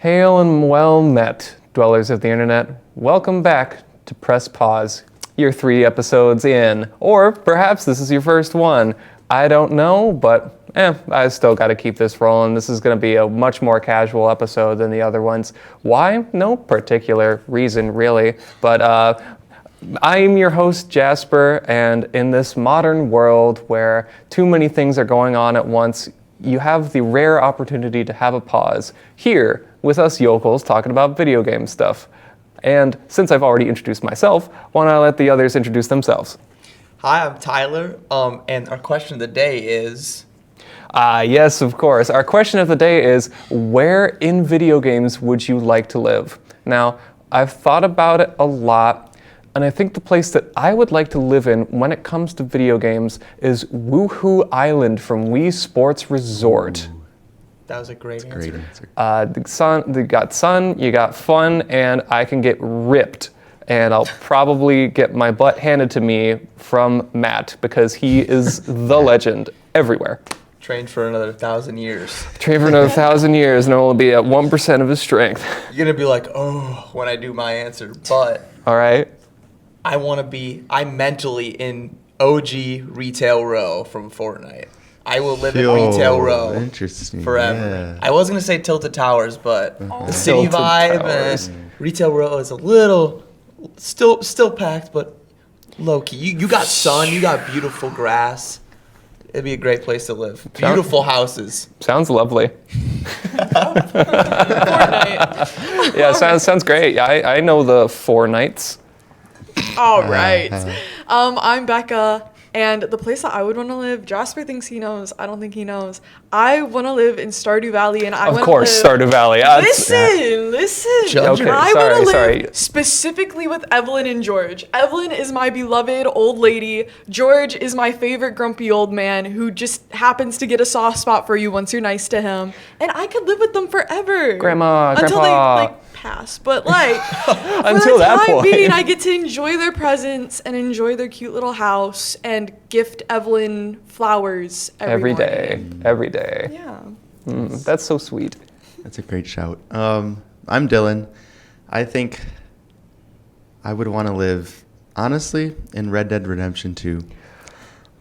Hail and well met, dwellers of the internet. Welcome back to Press Pause. You're 3 episodes in, or perhaps this is your first one. I don't know, but I still got to keep this rolling. This is going to be a much more casual episode than the other ones. Why? No particular reason, really. But I'm your host, Jasper, and in this modern world where too many things are going on at once, you have the rare opportunity to have a pause here with us yokels talking about video game stuff. And since I've already introduced myself, why don't I let the others introduce themselves? Hi, I'm Tyler, and our question of the day is... Yes, of course. Our question of the day is, where in video games would you like to live? Now, I've thought about it a lot, and I think the place that I would like to live in when it comes to video games is Woohoo Island from Wii Sports Resort. That was a great answer. You got sun, you got fun, and I can get ripped. And I'll probably get my butt handed to me from Matt because he is the legend everywhere. Trained for another 1,000 years. Trained for another 1,000 years, and I'll be at 1% of his strength. You're going to be like, oh, when I do my answer. But all right. I'm mentally in OG Retail Row from Fortnite. I will live in Retail Row forever. Yeah. I was going to say Tilted Towers, but the city Tilted vibe Towers. and Retail Row is a little, still packed, but low-key. You got sun, you got beautiful grass. It'd be a great place to live. Beautiful houses. Sounds lovely. Fortnite. Yeah, sounds great. Yeah, I know the Fortnites. All right. I'm Becca, and the place that I would want to live, Jasper thinks he knows. I don't think he knows. I want to live in Stardew Valley, and I want to live... Of course, Stardew Valley. Listen. Okay, I want to live sorry. specifically with Evelyn and George. Evelyn is my beloved old lady. George is my favorite grumpy old man who just happens to get a soft spot for you once you're nice to him. And I could live with them forever. Grandma, until Grandpa. they, pass. But, until that point. Being, I get to enjoy their presents and enjoy their cute little house and gift Evelyn flowers every morning. Every day. Yeah. That's so sweet. That's a great shout. I'm Dylan. I think I would want to live, honestly, in Red Dead Redemption 2.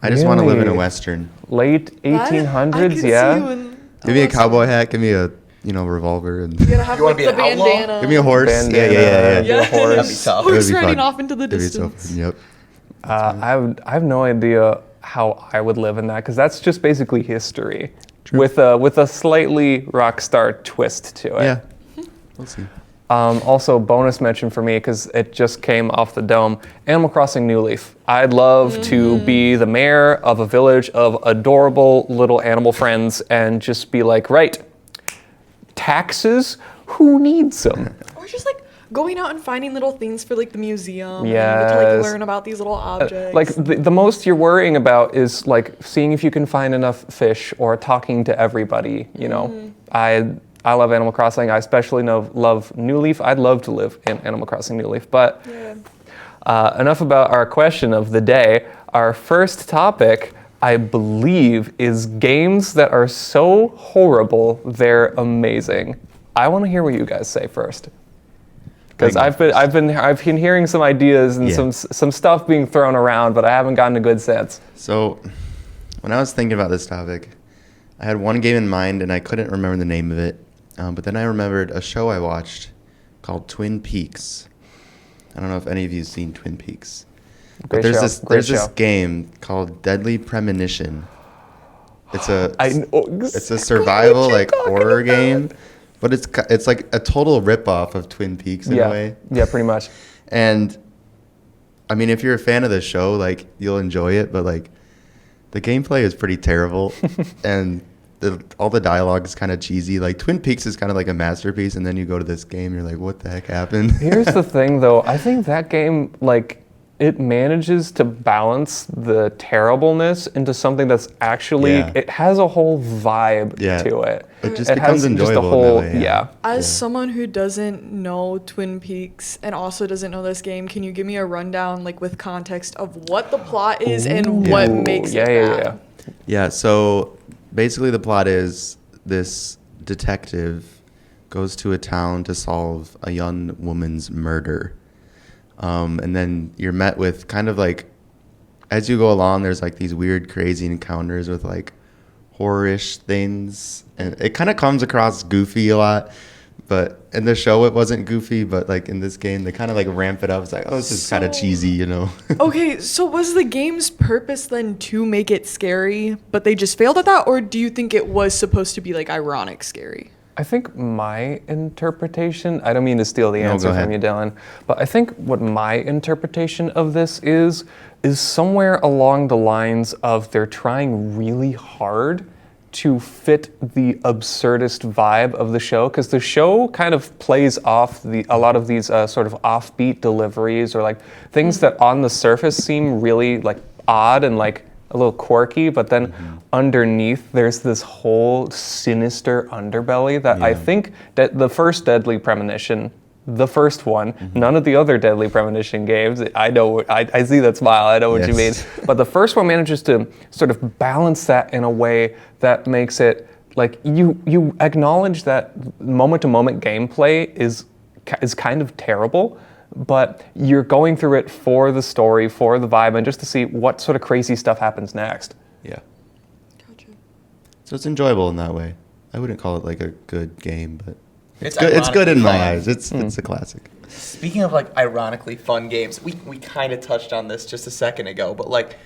I just want to live in a Western. Late 1800s, I could yeah. see you in Give me a cowboy hat, give me a revolver, and You gotta have You wanna like, be the an outlaw? bandana. give me a horse. Bandana. Yeah. Be a horse. That'd be tough. It would Horse be riding fun. off into the It'd be so distance. fun, Yep. I have no idea how I would live in that because that's just basically history with a slightly rock star twist to it. Yeah. We'll see. Also, bonus mention for me because it just came off the dome. Animal Crossing New Leaf. I'd love to be the mayor of a village of adorable little animal friends and just be like, right, taxes? Who needs them? Or just like going out and finding little things for like the museum. And Yes. to like learn about these little objects. Like the most you're worrying about is like seeing if you can find enough fish or talking to everybody. You know, I love Animal Crossing. I especially love New Leaf. I'd love to live in Animal Crossing New Leaf. But enough about our question of the day. Our first topic, I believe, is games that are so horrible they're amazing. I want to hear what you guys say first. Because I've been hearing some ideas and some stuff being thrown around, but I haven't gotten a good sense. So, when I was thinking about this topic, I had one game in mind, and I couldn't remember the name of it. But then I remembered a show I watched called Twin Peaks. I don't know if any of you have seen Twin Peaks. But there's this game called Deadly Premonition. It's a survival like horror game, but it's like a total ripoff of Twin Peaks in a way. Yeah, pretty much. And I mean, if you're a fan of the show, like you'll enjoy it, but like the gameplay is pretty terrible, and all the dialogue is kind of cheesy. Like Twin Peaks is kind of like a masterpiece, and then you go to this game, you're like, what the heck happened? Here's the thing, though. I think that game, like, it manages to balance the terribleness into something that's actually, it has a whole vibe to it. It just becomes enjoyable in that way. As someone who doesn't know Twin Peaks and also doesn't know this game, can you give me a rundown, like, with context of what the plot is and what makes it bad? Yeah, so basically the plot is this detective goes to a town to solve a young woman's murder. And then you're met with kind of like, as you go along, there's like these weird, crazy encounters with like horror-ish things. And it kind of comes across goofy a lot. But in the show, it wasn't goofy. But like in this game, they kind of like ramp it up. It's like, oh, this is kind of cheesy, you know? Okay, so was the game's purpose then to make it scary, but they just failed at that? Or do you think it was supposed to be like ironic scary? I think my interpretation, I don't mean to steal the answer from you, Dylan, but I think what my interpretation of this is somewhere along the lines of they're trying really hard to fit the absurdist vibe of the show, because the show kind of plays off a lot of these sort of offbeat deliveries or like things that on the surface seem really like odd and like a little quirky, but then underneath there's this whole sinister underbelly that I think that the first Deadly Premonition, the first one, none of the other Deadly Premonition games, I know, I see that smile, I know what you mean, but the first one manages to sort of balance that in a way that makes it like you acknowledge that moment-to-moment gameplay is kind of terrible, but you're going through it for the story, for the vibe, and just to see what sort of crazy stuff happens next. Yeah. Gotcha. So it's enjoyable in that way. I wouldn't call it like a good game, but It's good. It's good in my fun. eyes. It's a classic. Speaking of like ironically fun games, we kind of touched on this just a second ago, but like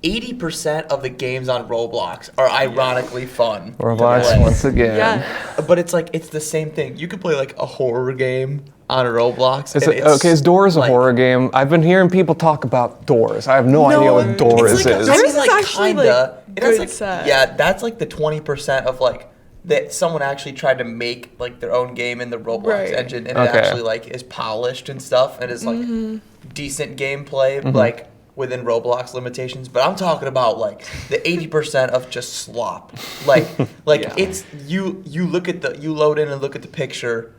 80% of the games on Roblox are ironically fun. Roblox, once again. Yeah. But it's like, it's the same thing. You could play like a horror game on Roblox. Is Doors a horror game? I've been hearing people talk about Doors. I have no idea what Doors it's like, is. I mean, Doors is like, actually, kinda. like, It has, good set. Yeah, that's like the 20% of like that someone actually tried to make like their own game in the Roblox engine, and it actually like is polished and stuff, and is like decent gameplay, like within Roblox limitations. But I'm talking about like the 80% of just slop. Like it's you load in and look at the picture,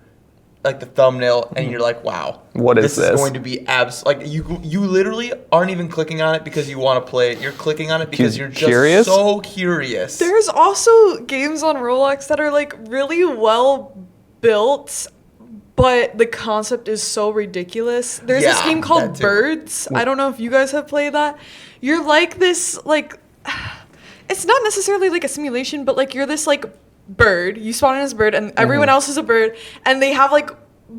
like the thumbnail, and you're like, wow, what is this? Is going to be like you literally aren't even clicking on it because you want to play it. You're clicking on it because you're just curious? so curious. There's also games on Roblox that are like really well built, but the concept is so ridiculous. There's this game called Birds. I don't know if you guys have played that. You're like this, like, it's not necessarily like a simulation, but like you're this like bird. You spawn in as a bird, and everyone else is a bird, and they have like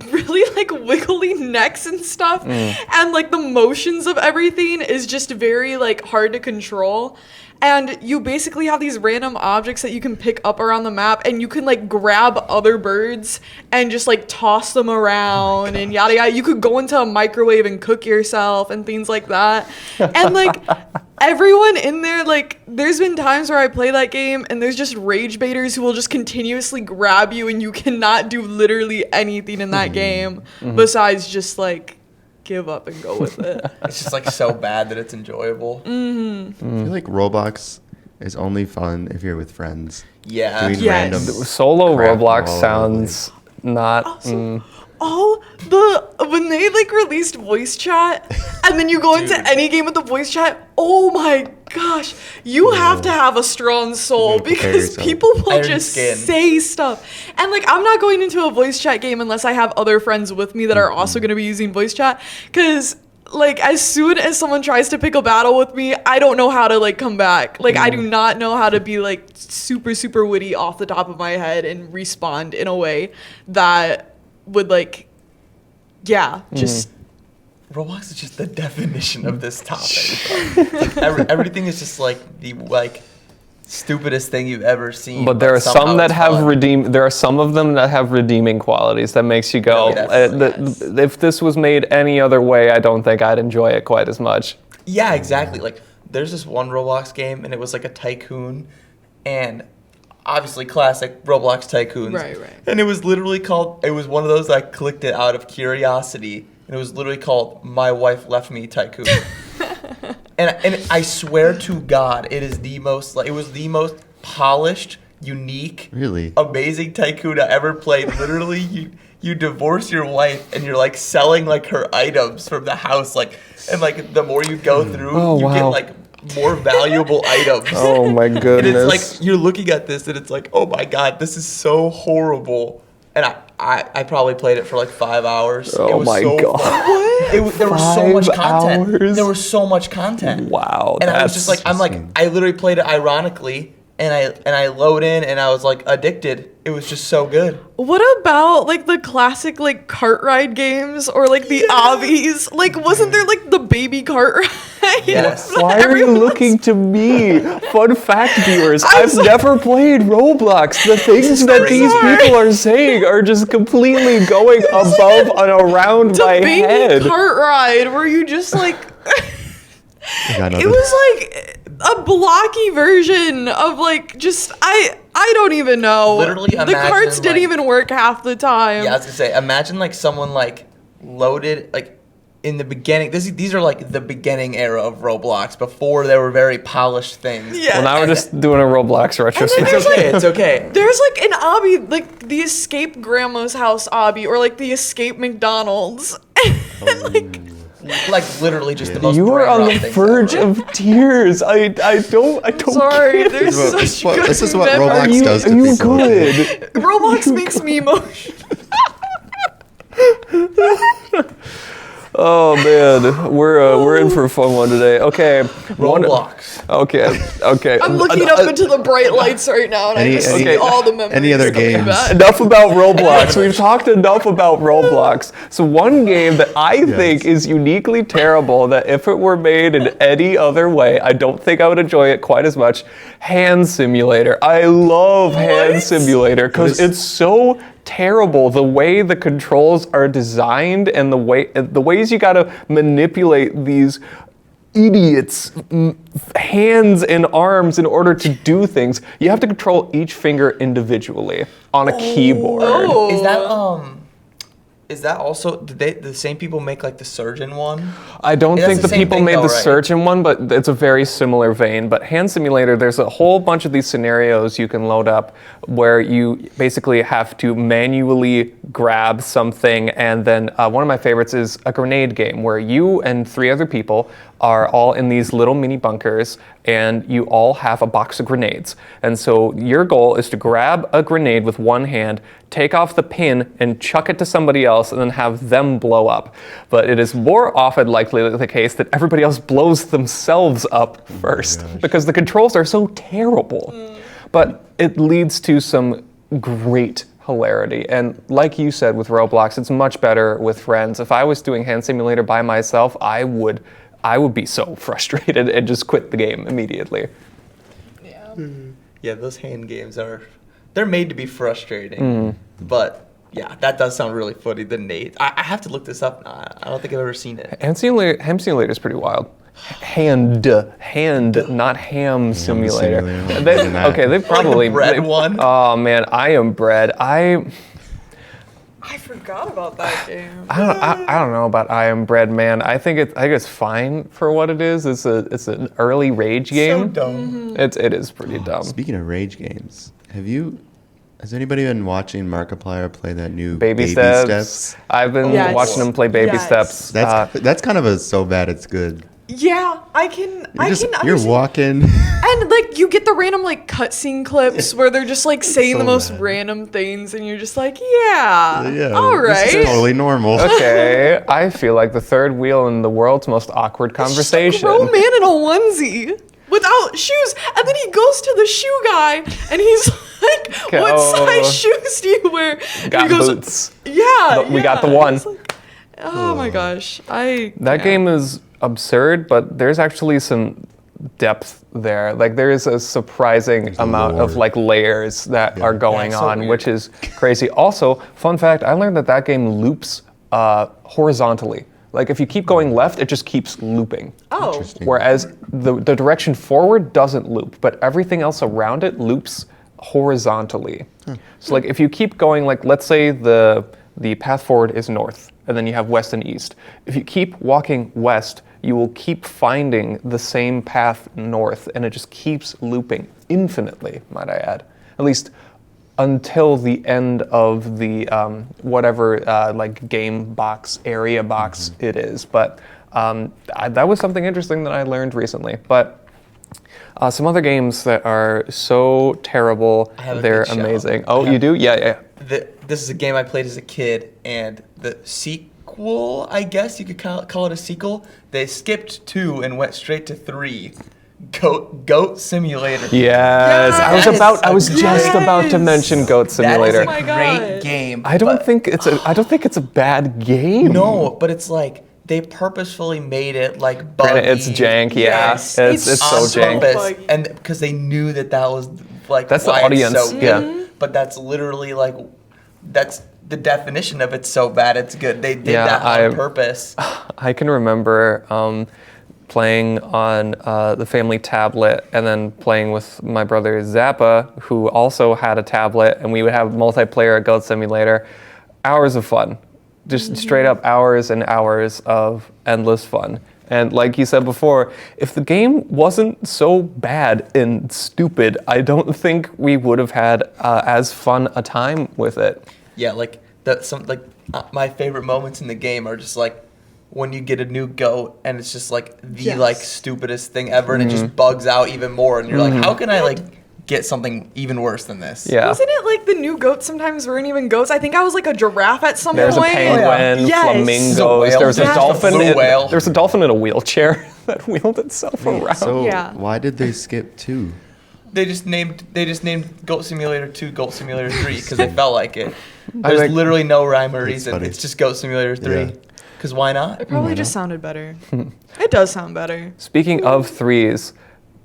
really like wiggly necks and stuff, and like the motions of everything is just very like hard to control. And you basically have these random objects that you can pick up around the map, and you can like grab other birds and just like toss them around and yada yada. You could go into a microwave and cook yourself and things like that. And like everyone in there, like there's been times where I play that game and there's just rage baiters who will just continuously grab you, and you cannot do literally anything in that game besides just like give up and go with it. It's just like so bad that it's enjoyable. I feel like Roblox is only fun if you're with friends. Yeah. Doing Yes. random Solo crap Roblox all over the sounds not. Also, when they like released voice chat, and then you go into any game with the voice chat, oh my gosh, you have to have a strong soul, You gotta prepare because yourself. people will Iron just skin. say stuff. And like, I'm not going into a voice chat game unless I have other friends with me that are also going to be using voice chat, because like as soon as someone tries to pick a battle with me, I don't know how to like come back. Like I do not know how to be like super witty off the top of my head and respond in a way that would like, yeah, just Roblox is just the definition of this topic. Like everything is just like the like stupidest thing you've ever seen. But there are somehow some that it's have fun. There are some of them that have redeeming qualities that makes you go. No, definitely, yes. If this was made any other way, I don't think I'd enjoy it quite as much. Yeah, exactly. Like there's this one Roblox game, and it was like a tycoon, and obviously classic Roblox tycoons. Right. And it was literally called. It was one of those I clicked it out of curiosity, and it was literally called "My Wife Left Me Tycoon." and I swear to God, it is the most. Like, it was the most polished, unique, Really? amazing tycoon I ever played. Literally, you divorce your wife, and you're like selling like her items from the house, like, and like the more you go through, you get like more valuable items. Oh my And goodness! it's like you're looking at this, and it's like, oh my God, this is so horrible. and I probably played it for like 5 hours. Oh it was my so God. Fun. There was so much 5 content. hours? There was so much content. Wow. And I was just like, I literally played it ironically, and I load in, and I was like addicted. It was just so good. What about like the classic like cart ride games or like the obbies? Like, wasn't there like the baby cart ride? Yes. Why are you looking to me? Fun fact, viewers, I've never played Roblox. The things that these people are saying are just completely going above and around my head. Baby cart ride where you just like it was like a blocky version of like just I don't even know. Literally the carts didn't even work half the time. Yeah, I was gonna say, imagine like someone like loaded like in the beginning. These are like the beginning era of Roblox before there were very polished things. Yeah. Well, now we're just doing a Roblox retrospective. It's okay. It's okay. There's like an obby, like the Escape Grandma's House obby, or like the Escape McDonald's. And Like literally just the most. You are on the things verge ever. of tears. I don't. Sorry, get it. there's such good This is what memories. Roblox does to Are you people. good? Roblox makes me emotional. Oh man, we're in for a fun one today. Okay, Roblox. Okay. I'm looking up into the bright lights right now, and I just see all the memories. any other coming games? back. Enough about Roblox. We've talked enough about Roblox. So one game that I think is uniquely terrible, that if it were made in any other way, I don't think I would enjoy it quite as much. Hand Simulator. I love Hand Simulator because it's so terrible the way the controls are designed and the ways you gotta manipulate these idiots' hands and arms in order to do things. You have to control each finger individually on a keyboard. Is that also did the same people make like the Surgeon one? I don't That's think the the same people thing made though, the right? Surgeon one, but it's a very similar vein. But Hand Simulator, there's a whole bunch of these scenarios you can load up where you basically have to manually grab something, and then one of my favorites is a grenade game where you and 3 other people are all in these little mini bunkers, and you all have a box of grenades. And so your goal is to grab a grenade with one hand, take off the pin, and chuck it to somebody else, and then have them blow up. But it is more often likely the case that everybody else blows themselves up first because the controls are so terrible. But it leads to some great hilarity. And like you said with Roblox, it's much better with friends. If I was doing Hand Simulator by myself, I would be so frustrated and just quit the game immediately. Yeah. Yeah, those hand games they're made to be frustrating. But yeah, that does sound really funny. The Nate. I have to look this up now. I don't think I've ever seen it. Hand Simulator is pretty wild. Hand, not Ham Simulator. They probably bread one. Oh man, I Am Bread. I forgot about that game. I don't know about I Am Bread, man. I think it's fine for what it is. It's an early rage game. So dumb. It is pretty dumb. Speaking of rage games, has anybody been watching Markiplier play that new Baby Steps. I've been watching him play Baby Steps. That's kind of a so bad it's good. Yeah, I can You're walking. And like you get the random like cutscene clips where they're just like saying So the most bad. random things, and you're just like, yeah, all right. This is totally normal. Okay, I feel like the third wheel in the world's most awkward conversation. It's just a grown man in a onesie without shoes, and then he goes to the shoe guy, and he's like, Okay, "What size shoes do you wear?" And Got he goes, boots. Yeah, We got the yeah. one. It's like, oh my gosh, That game is absurd, but there's actually some depth there. Like there is a surprising amount of like layers that are going That's so on, weird. which is crazy. Also, fun fact, I learned that game loops horizontally. Like if you keep going left, it just keeps looping. Oh, Interesting. Whereas the direction forward doesn't loop, but everything else around it loops horizontally. So like if you keep going, like let's say the path forward is north, and then you have west and east. If you keep walking west, you will keep finding the same path north, and it just keeps looping infinitely, might I add. At least until the end of the whatever like game box, area box it is. But that was something interesting that I learned recently. But some other games that are so terrible, I have a they're good shout. amazing. Oh, you do? Yeah. this is a game I played as a kid, and the sequel, I guess you could call it a sequel. They skipped 2 and went straight to 3. Goat Simulator. Yes, I was just about to mention Goat Simulator. That is a great game. I don't think it's a bad game. No, but it's like they purposefully made it like buggy. Granted, it's jank, yeah. Yes. It's so jank. Purpose, and because they knew that was like That's the why audience, it's so yeah. good. But that's literally like that's the definition of it's so bad it's good. They did that on purpose. I can remember playing on the family tablet and then playing with my brother Zappa, who also had a tablet, and we would have multiplayer at Goat Simulator. Hours of fun. Just straight up hours and hours of endless fun. And like you said before, if the game wasn't so bad and stupid, I don't think we would have had as fun a time with it. Yeah, like my favorite moments in the game are just like when you get a new goat and it's just like the like stupidest thing ever, and it just bugs out even more, and you're like, how can I like get something even worse than this? Yeah. Wasn't it like the new goats sometimes weren't even goats? I think I was like a giraffe at some There's a point. penguin, Yes. flamingos. There was a Yes. dolphin. Blue whale. There was a dolphin in a wheelchair that wheeled itself around. So Yeah. why did they skip 2? They just named Goat Simulator 2 Goat Simulator 3 because they felt like it. I There's think- literally no rhyme or reason. funny. It's just Goat Simulator 3. Yeah. Because why not? It probably just sounded better. It does sound better. Speaking of threes,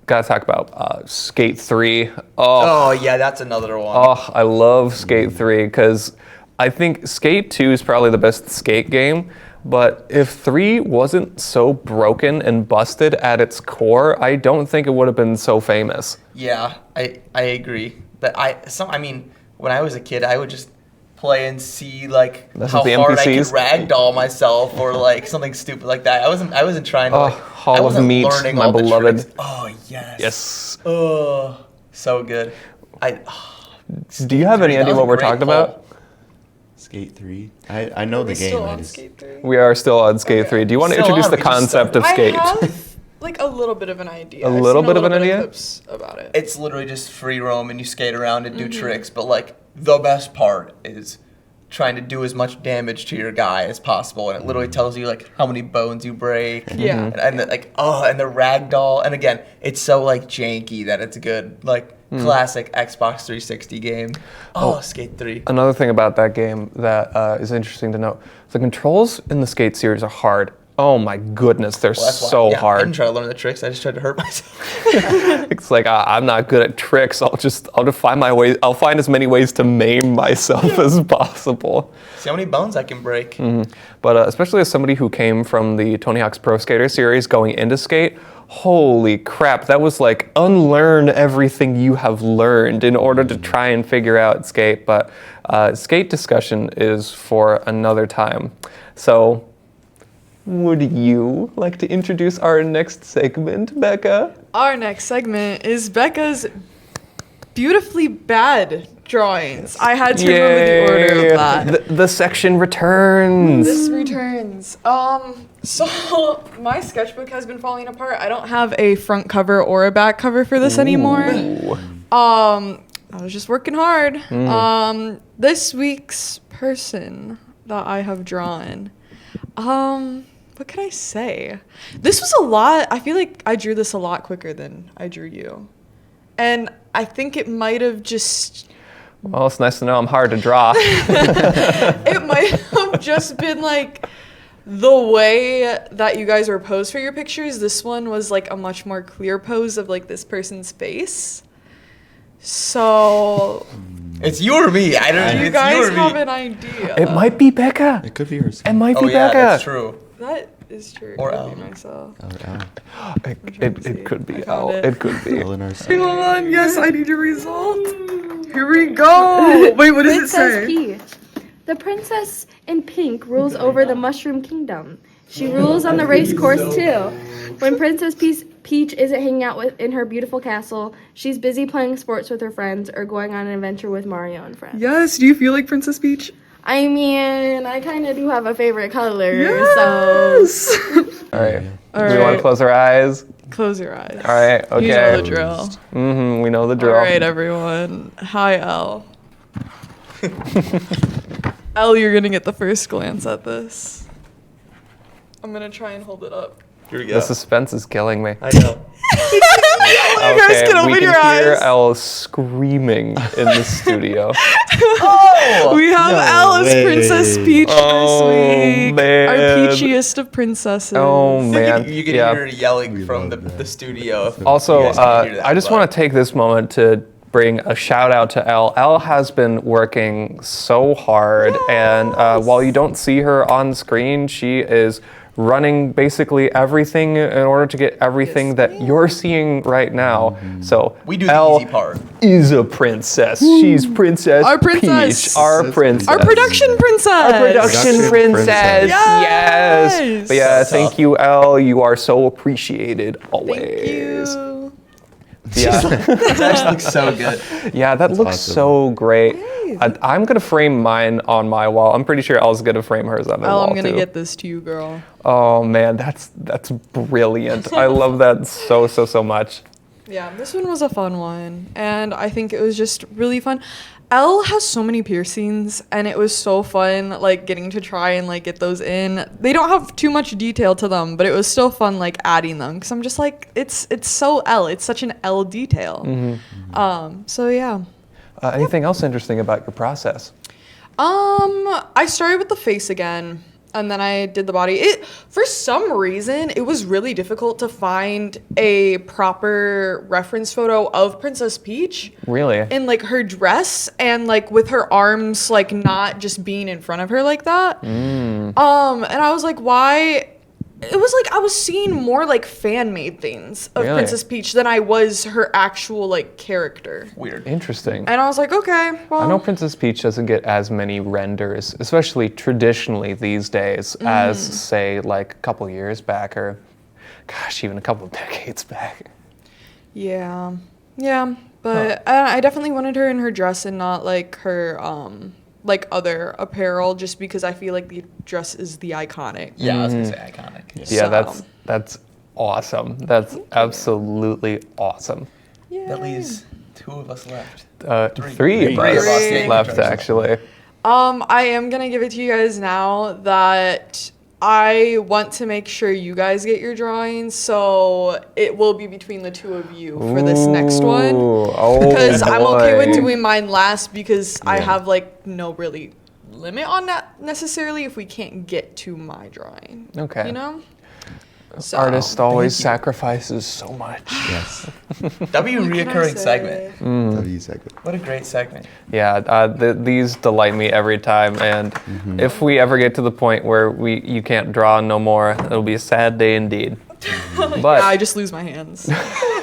gotta talk about Skate 3. Oh yeah, that's another one. Oh, I love Skate 3 because I think Skate 2 is probably the best skate game. But if 3 wasn't so broken and busted at its core, I don't think it would have been so famous. Yeah, I agree. But I mean, when I was a kid, I would just play and see like That's how what the hard I could NPCs ragdoll myself or like something stupid like that. I wasn't trying to like. Hall I of wasn't Meat, learning my all the beloved. tricks. Oh yes. Yes. Oh, so good. Do you have any That idea was what a we're great talking poll. about? Skate 3? I know the game. Still I on just, Skate 3? We are still on Skate 3. Do you want to Still introduce on, the we just concept of started. skate? I have like a little bit of an idea. A I've little seen bit of an little idea? clips about it. It's literally just free roam and you skate around and do tricks. But like the best part is trying to do as much damage to your guy as possible, and it literally tells you like how many bones you break. Yeah. And the, like and the ragdoll, and again, it's so like janky that it's good. Like classic Xbox 360 game. Skate 3. Another thing about that game that is interesting to note, the controls in the Skate series are hard. Oh my goodness, they're Well, that's why- so I didn't hard. try to learn the tricks. I just tried to hurt myself. It's like I'm not good at tricks. I'll just find my way. I'll find as many ways to maim myself as possible. See how many bones I can break. But especially as somebody who came from the Tony Hawk's Pro Skater series going into skate, holy crap, that was like unlearn everything you have learned in order to try and figure out skate. But skate discussion is for another time. So would you like to introduce our next segment, Becca? Our next segment is Becca's beautifully bad drawings. I had to remember the order of that. The section returns. This returns. So my sketchbook has been falling apart. I don't have a front cover or a back cover for this anymore. I was just working hard. This week's person that I have drawn. What can I say? This was a lot. I feel like I drew this a lot quicker than I drew you. And I think it might have just Well, it's nice to know I'm hard to draw. it might have just been like the way that you guys were posed for your pictures. This one was like a much more clear pose of like this person's face. So It's you or me. I don't. you It's guys you or have me. an idea. It might be Becca. it could be yours. It might Oh be yeah, Becca. that's true. That is true. Or It could be Al. myself. It could be. I found Oh, it. it could be. Eleanor. Hold on. Yes, I need your result. Here we go. Wait, what does it Princess say? Peach. The princess in pink rules over the Mushroom Kingdom. She rules on the race course too. When Princess Peach isn't hanging out in her beautiful castle, she's busy playing sports with her friends or going on an adventure with Mario and friends. Yes. Do you feel like Princess Peach? I mean, I kind of do have a favorite color, Yes. All right. All Do we want right. to close our eyes? Close your eyes. All right. Okay. You know the drill. We know the drill. All right, everyone. Hi, Elle. Elle, you're gonna get the first glance at this. I'm gonna try and hold it up. Here we go. The suspense is killing me. I know. You guys can open we your can hear eyes. Elle screaming in the studio. We have Elle as way. Princess Peach Oh, this week. man. Our peachiest of princesses. Oh man, You can yeah. hear her yelling We from love that. the studio. If Also, you guys can't hear that, I just but- want to take this moment to bring a shout out to Elle. Elle has been working so hard, and while you don't see her on screen, she is running basically everything in order to get everything that you're seeing right now. So We do the Elle easy part. is a princess. She's Princess Our princess. Peach, our Princess princess. Peach. Our production princess. Our production Production princess. princess. Yes. But yeah, So thank tough. you, Elle. You are so appreciated always. Thank you. Yeah. That actually looks so good. Yeah, that looks awesome. so great. I'm gonna frame mine on my wall. I'm pretty sure Elle's gonna frame hers on her Elle, wall I'm gonna too. get this to you, girl. Oh man, that's brilliant. I love that so much. Yeah, this one was a fun one, and I think it was just really fun. Elle has so many piercings, and it was so fun, like getting to try and like get those in. They don't have too much detail to them, but it was still fun, like adding them, because I'm just like, it's so Elle. It's such an Elle detail. So yeah. Anything else interesting about your process? I started with the face again, and then I did the body. For some reason, it was really difficult to find a proper reference photo of Princess Peach Really? in like her dress and like with her arms like not just being in front of her like that. And I was like, why? It was like I was seeing more like fan-made things of Really? Princess Peach than I was her actual like character. Weird. Interesting. And I was like, okay, well. I know Princess Peach doesn't get as many renders, especially traditionally these days, as say like a couple years back, or gosh, even a couple of decades back. Yeah, but I definitely wanted her in her dress and not like her like other apparel, just because I feel like the dress is the iconic. Yeah, I was gonna say iconic. Yeah, So- that's awesome. That's absolutely awesome. That leaves two of us left. Three of Three us of us. left Three. actually. I am gonna give it to you guys now that I want to make sure you guys get your drawings, so it will be between the two of you for this next one. Ooh, oh Because I'm okay with boy. doing mine last because I Yeah. have like no really limit on that necessarily if we can't get to my drawing. Okay. You know? So, Artist always you. sacrifices so much. Yes. W what can I reoccurring say? segment. W segment. What a great segment. Yeah, these delight me every time, and if we ever get to the point where you can't draw no more, it'll be a sad day indeed. But I just lose my hands.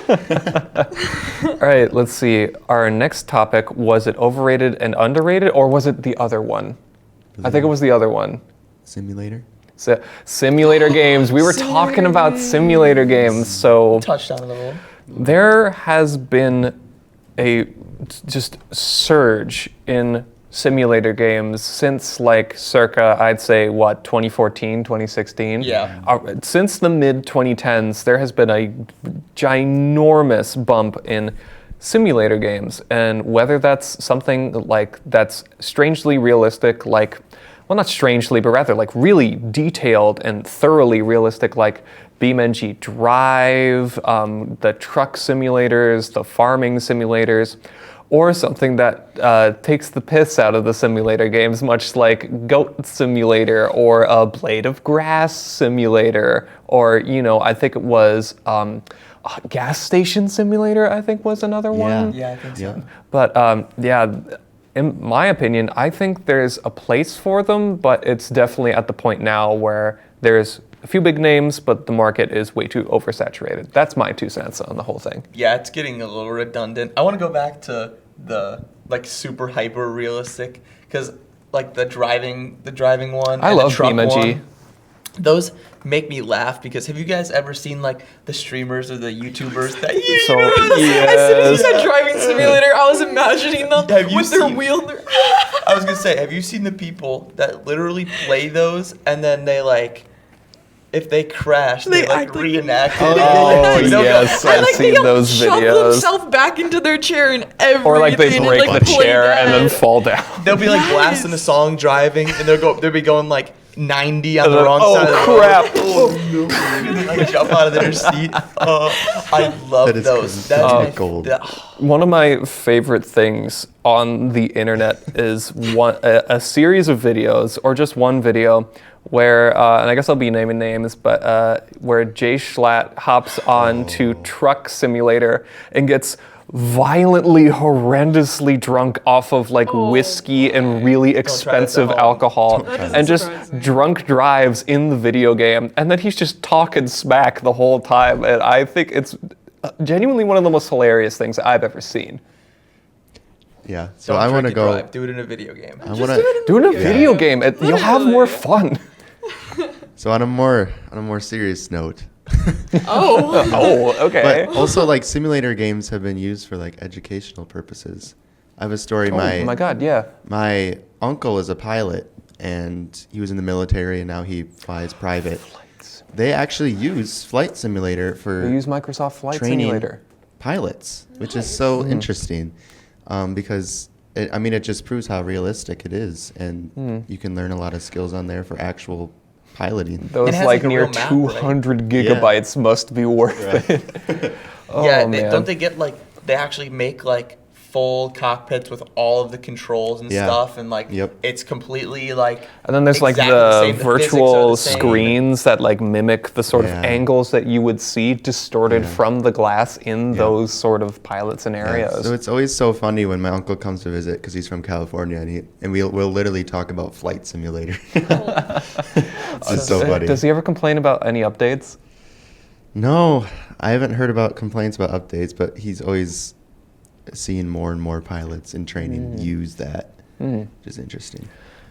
all right, let's see. Our next topic, was it overrated and underrated, or was it the other one? I think it was the other one. Simulator. So, simulator games. We were talking about simulator games, so Touchdown of the role. there has been a just surge in simulator games since like circa, I'd say, what, 2014, 2016? Yeah. Since the mid 2010s, there has been a ginormous bump in simulator games, and whether that's something like that's strangely realistic, like, well, not strangely, but rather like really detailed and thoroughly realistic, like BeamNG Drive, the truck simulators, the farming simulators, or something that takes the piss out of the simulator games, much like Goat Simulator or a Blade of Grass Simulator, or, you know, I think it was Gas Station Simulator, I think was another one. Yeah, I think so. Yeah. But yeah, in my opinion, I think there's a place for them, but it's definitely at the point now where there's a few big names, but the market is way too oversaturated. That's my 2 cents on the whole thing. Yeah, it's getting a little redundant. I want to go back to the like super hyper realistic, because like the driving one. I and love the truck BeamNG. one, those make me laugh, because have you guys ever seen like the streamers or the YouTubers that So, As soon as you yes. said driving simulator, I was imagining them Have you with their seen- wheel. And their I was gonna say, have you seen the people that literally play those and then they like if they crash, they like reenact it. Oh yes, I I've like seen they'll those shove videos. themselves back into their chair and everything. Or like they and, break like, the play chair and then dead. fall down. They'll be like Yes. blasting a song driving, and they'll be going like 90 on the then, wrong oh, side of the crap. road. Oh no! And they like jump out of their seat. I love That is those. crazy. That's my Gold. One of my favorite things on the internet is a series of videos, or just one video, where, and I guess I'll be naming names, but where Jay Schlatt hops on to Truck Simulator and gets violently, horrendously drunk off of like whiskey and really expensive at home. alcohol, doesn't and just surprise me. drunk drives in the video game, and then he's just talking smack the whole time, and I think it's genuinely one of the most hilarious things I've ever seen. Yeah. So Don't I want to drink and go. drive. Do it in a video game. I want do it to. in the Do it in a video video game, you'll have more fun. So on a more serious note. Oh. Oh, okay. But also, like, simulator games have been used for like educational purposes. I have a story. Oh my God, yeah. My uncle is a pilot, and he was in the military, and now he flies private. They actually use Flight Simulator for We use Microsoft Flight training Simulator. pilots, which is so interesting, because it just proves how realistic it is, and you can learn a lot of skills on there for actual piloting. Those It has, like like, a near real map, 200 gigabytes must be worth it. Oh, Yeah, man. don't they get like they actually make like full cockpits with all of the controls and Yeah. stuff, and like Yep. it's completely like. And then there's like exactly the same, physics are virtual the same. screens that like mimic the sort Yeah. of angles that you would see distorted Yeah. from the glass in those sort of pilot Yeah, scenarios. so it's always so funny when my uncle comes to visit because he's from California, and we'll literally talk about Flight Simulator. It's so funny. Does he ever complain about any updates? No, I haven't heard about complaints about updates, but he's always seeing more and more pilots in training use that, which is interesting.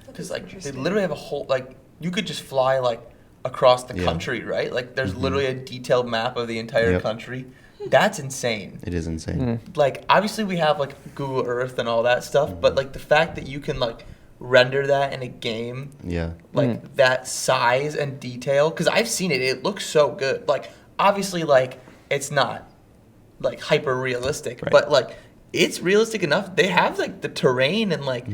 Because like they literally have a whole like you could just fly like across the Yeah. country, right? Like there's literally a detailed map of the entire Yep. country. That's insane. It is insane. Like obviously we have like Google Earth and all that stuff, but like the fact that you can like render that in a game, Yeah. like that size and detail, because I've seen it, it looks so good. Like obviously like it's not like hyper realistic, Right. but like it's realistic enough. They have like the terrain and like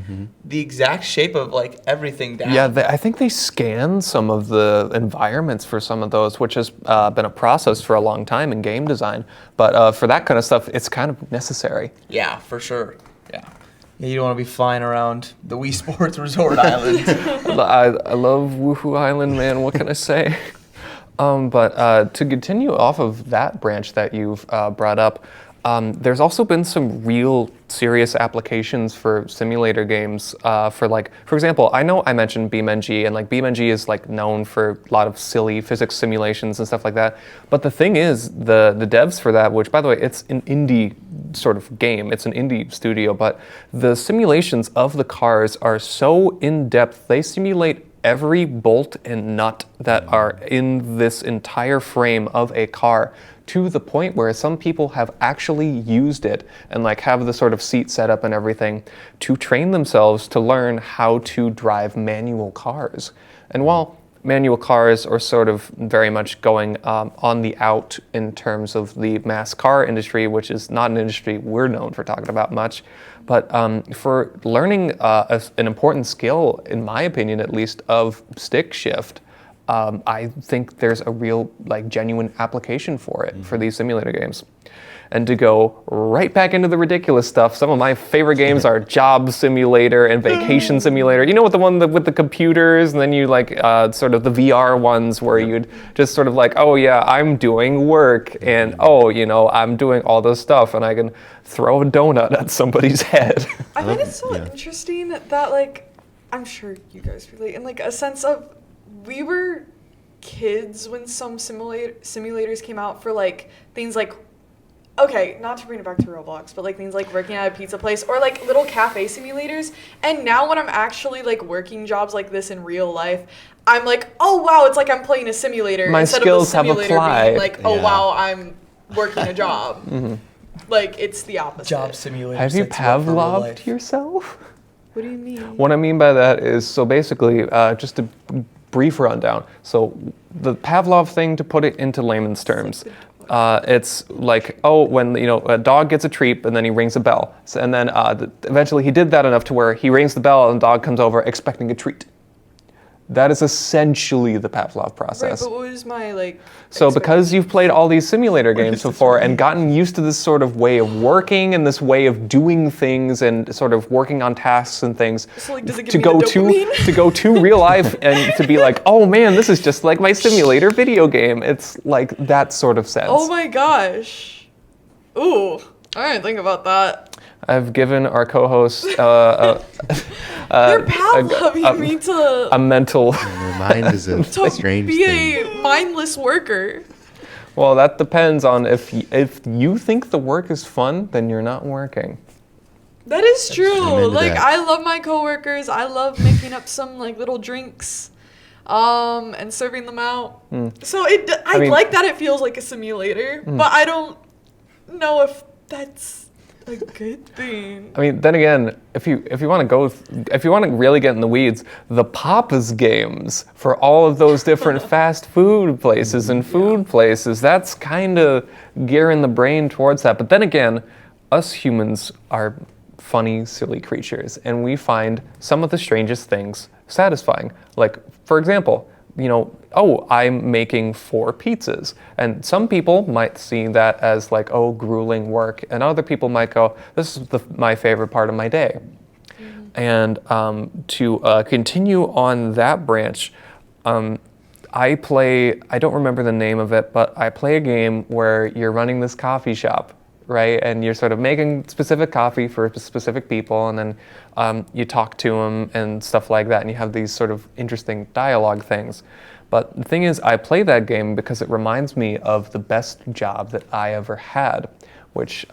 the exact shape of like everything down. Yeah, I think they scan some of the environments for some of those, which has been a process for a long time in game design. But for that kind of stuff, it's kind of necessary. Yeah, for sure. Yeah. Yeah, you don't want to be flying around the Wii Sports Resort Island. I love Woohoo Island, man. What can I say? But to continue off of that branch that you've brought up, there's also been some real serious applications for simulator games for example, I know I mentioned BeamNG, and like BeamNG is like known for a lot of silly physics simulations and stuff like that. But the thing is, the devs for that, which by the way, it's an indie sort of game, it's an indie studio, but the simulations of the cars are so in-depth, they simulate every bolt and nut that are in this entire frame of a car, to the point where some people have actually used it and like have the sort of seat set up and everything to train themselves to learn how to drive manual cars. And while manual cars are sort of very much going on the out in terms of the mass car industry, which is not an industry we're known for talking about much, but for learning an important skill, in my opinion at least, of stick shift, I think there's a real, like, genuine application for it for these simulator games. And to go right back into the ridiculous stuff, some of my favorite games are Job Simulator and Vacation Simulator. You know what, the one with the computers, and then you like sort of the VR ones where you'd just sort of like, oh yeah, I'm doing work, and oh, you know, I'm doing all this stuff, and I can throw a donut at somebody's head. I think it's so interesting that, like, I'm sure you guys relate in like a sense of, we were kids when some simulators came out for like things like, okay, not to bring it back to Roblox, but like things like working at a pizza place or like little cafe simulators. And now when I'm actually like working jobs like this in real life, I'm like, oh wow, it's like I'm playing a simulator. My instead skills of the have simulator applied. being like, oh Yeah. wow, I'm working a job. Like, it's the opposite. Job simulator. Have you sets up for real Pavloved life. yourself? What do you mean? What I mean by that is, so basically, just to brief rundown. So the Pavlov thing, to put it into layman's terms, it's like, when a dog gets a treat and then he rings a bell. And then eventually he did that enough to where he rings the bell and the dog comes over expecting a treat. That is essentially the Pavlov process. Right, but what was my So because you've played all these simulator games before and gotten used to this sort of way of working and this way of doing things and sort of working on tasks and things, so does it give to me go the to dopamine? to go to real life and to be like, oh man, this is just like my simulator video game. It's like that sort of sense. Oh my gosh. Ooh, I didn't think about that. I've given our co-host You're Pavlov, you mean to a mental. Your mind is a strange be thing. a mindless worker. Well, that depends on if you think the work is fun, then you're not working. That is true. into Like, that. I love my coworkers. I love making up some little drinks, and serving them out. So I mean- like that it feels like a simulator, but I don't know if that's a good thing. I mean, then again, if you want to really get in the weeds, the Papa's games for all of those different fast food places and food places, that's kind of gearing the brain towards that. But then again, us humans are funny, silly creatures, and we find some of the strangest things satisfying. Like, for example, I'm making 4 pizzas. And some people might see that as like, grueling work. And other people might go, this is my favorite part of my day. And to continue on that branch, I don't remember the name of it, but I play a game where you're running this coffee shop, right? And you're sort of making specific coffee for specific people, and then you talk to them and stuff like that, and you have these sort of interesting dialogue things. But the thing is, I play that game because it reminds me of the best job that I ever had, which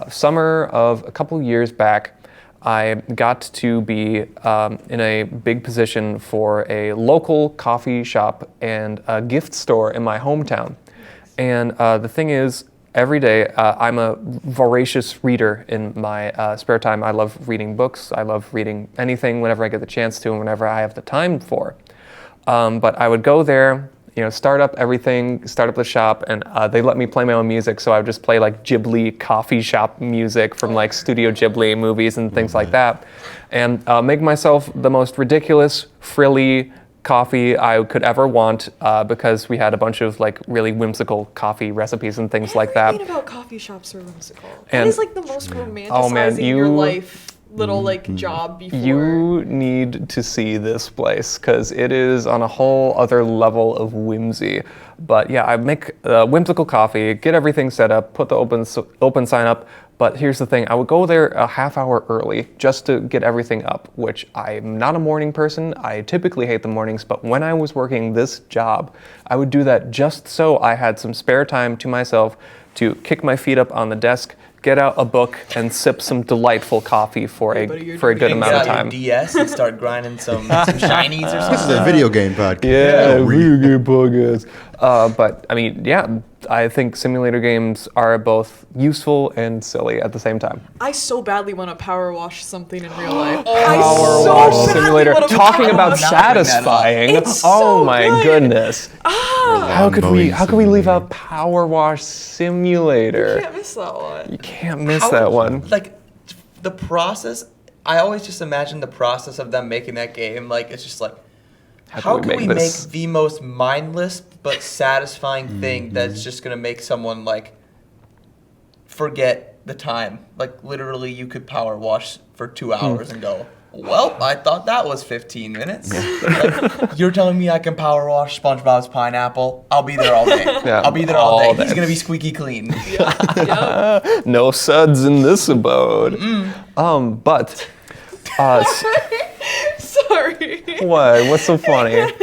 summer of a couple years back, I got to be in a big position for a local coffee shop and a gift store in my hometown. And the thing is, every day, I'm a voracious reader in my spare time. I love reading books. I love reading anything whenever I get the chance to and whenever I have the time for. But I would go there, start up the shop, and they let me play my own music. So I would just play like Ghibli coffee shop music from like Studio Ghibli movies and things like that. And make myself the most ridiculous, frilly coffee I could ever want, because we had a bunch of like really whimsical coffee recipes and things like that. Everything about coffee shops are whimsical. That And- is like the most romanticizing your life little job before. You need to see this place because it is on a whole other level of whimsy. But yeah, I make whimsical coffee, get everything set up, put the open sign up. But here's the thing, I would go there a half hour early just to get everything up, which I'm not a morning person. I typically hate the mornings, but when I was working this job, I would do that just so I had some spare time to myself to kick my feet up on the desk, get out a book, and sip some delightful coffee for a good amount of time. Get out your DS and start grinding some shinies or something. This is a video game podcast. Yeah, video game podcast. But I mean, yeah, I think simulator games are both useful and silly at the same time. I so badly want to power wash something in real life. Power wash simulator. Talking about satisfying. It's Oh so my good. goodness. How could we leave simulator. out Power Wash Simulator? You can't miss that one. You can't miss that one. Like, the process, I always just imagine the process of them making that game. Like, it's just like, how can we make this? the most mindless but satisfying thing that's just going to make someone, like, forget the time? Like, literally, you could power wash for 2 hours and go, well, I thought that was 15 minutes. Like, you're telling me I can power wash SpongeBob's pineapple? I'll be there all day. Yeah, I'll be there all day. all He's day. going to be squeaky clean. Yeah. No suds in this abode. But Sorry. what? What's so funny?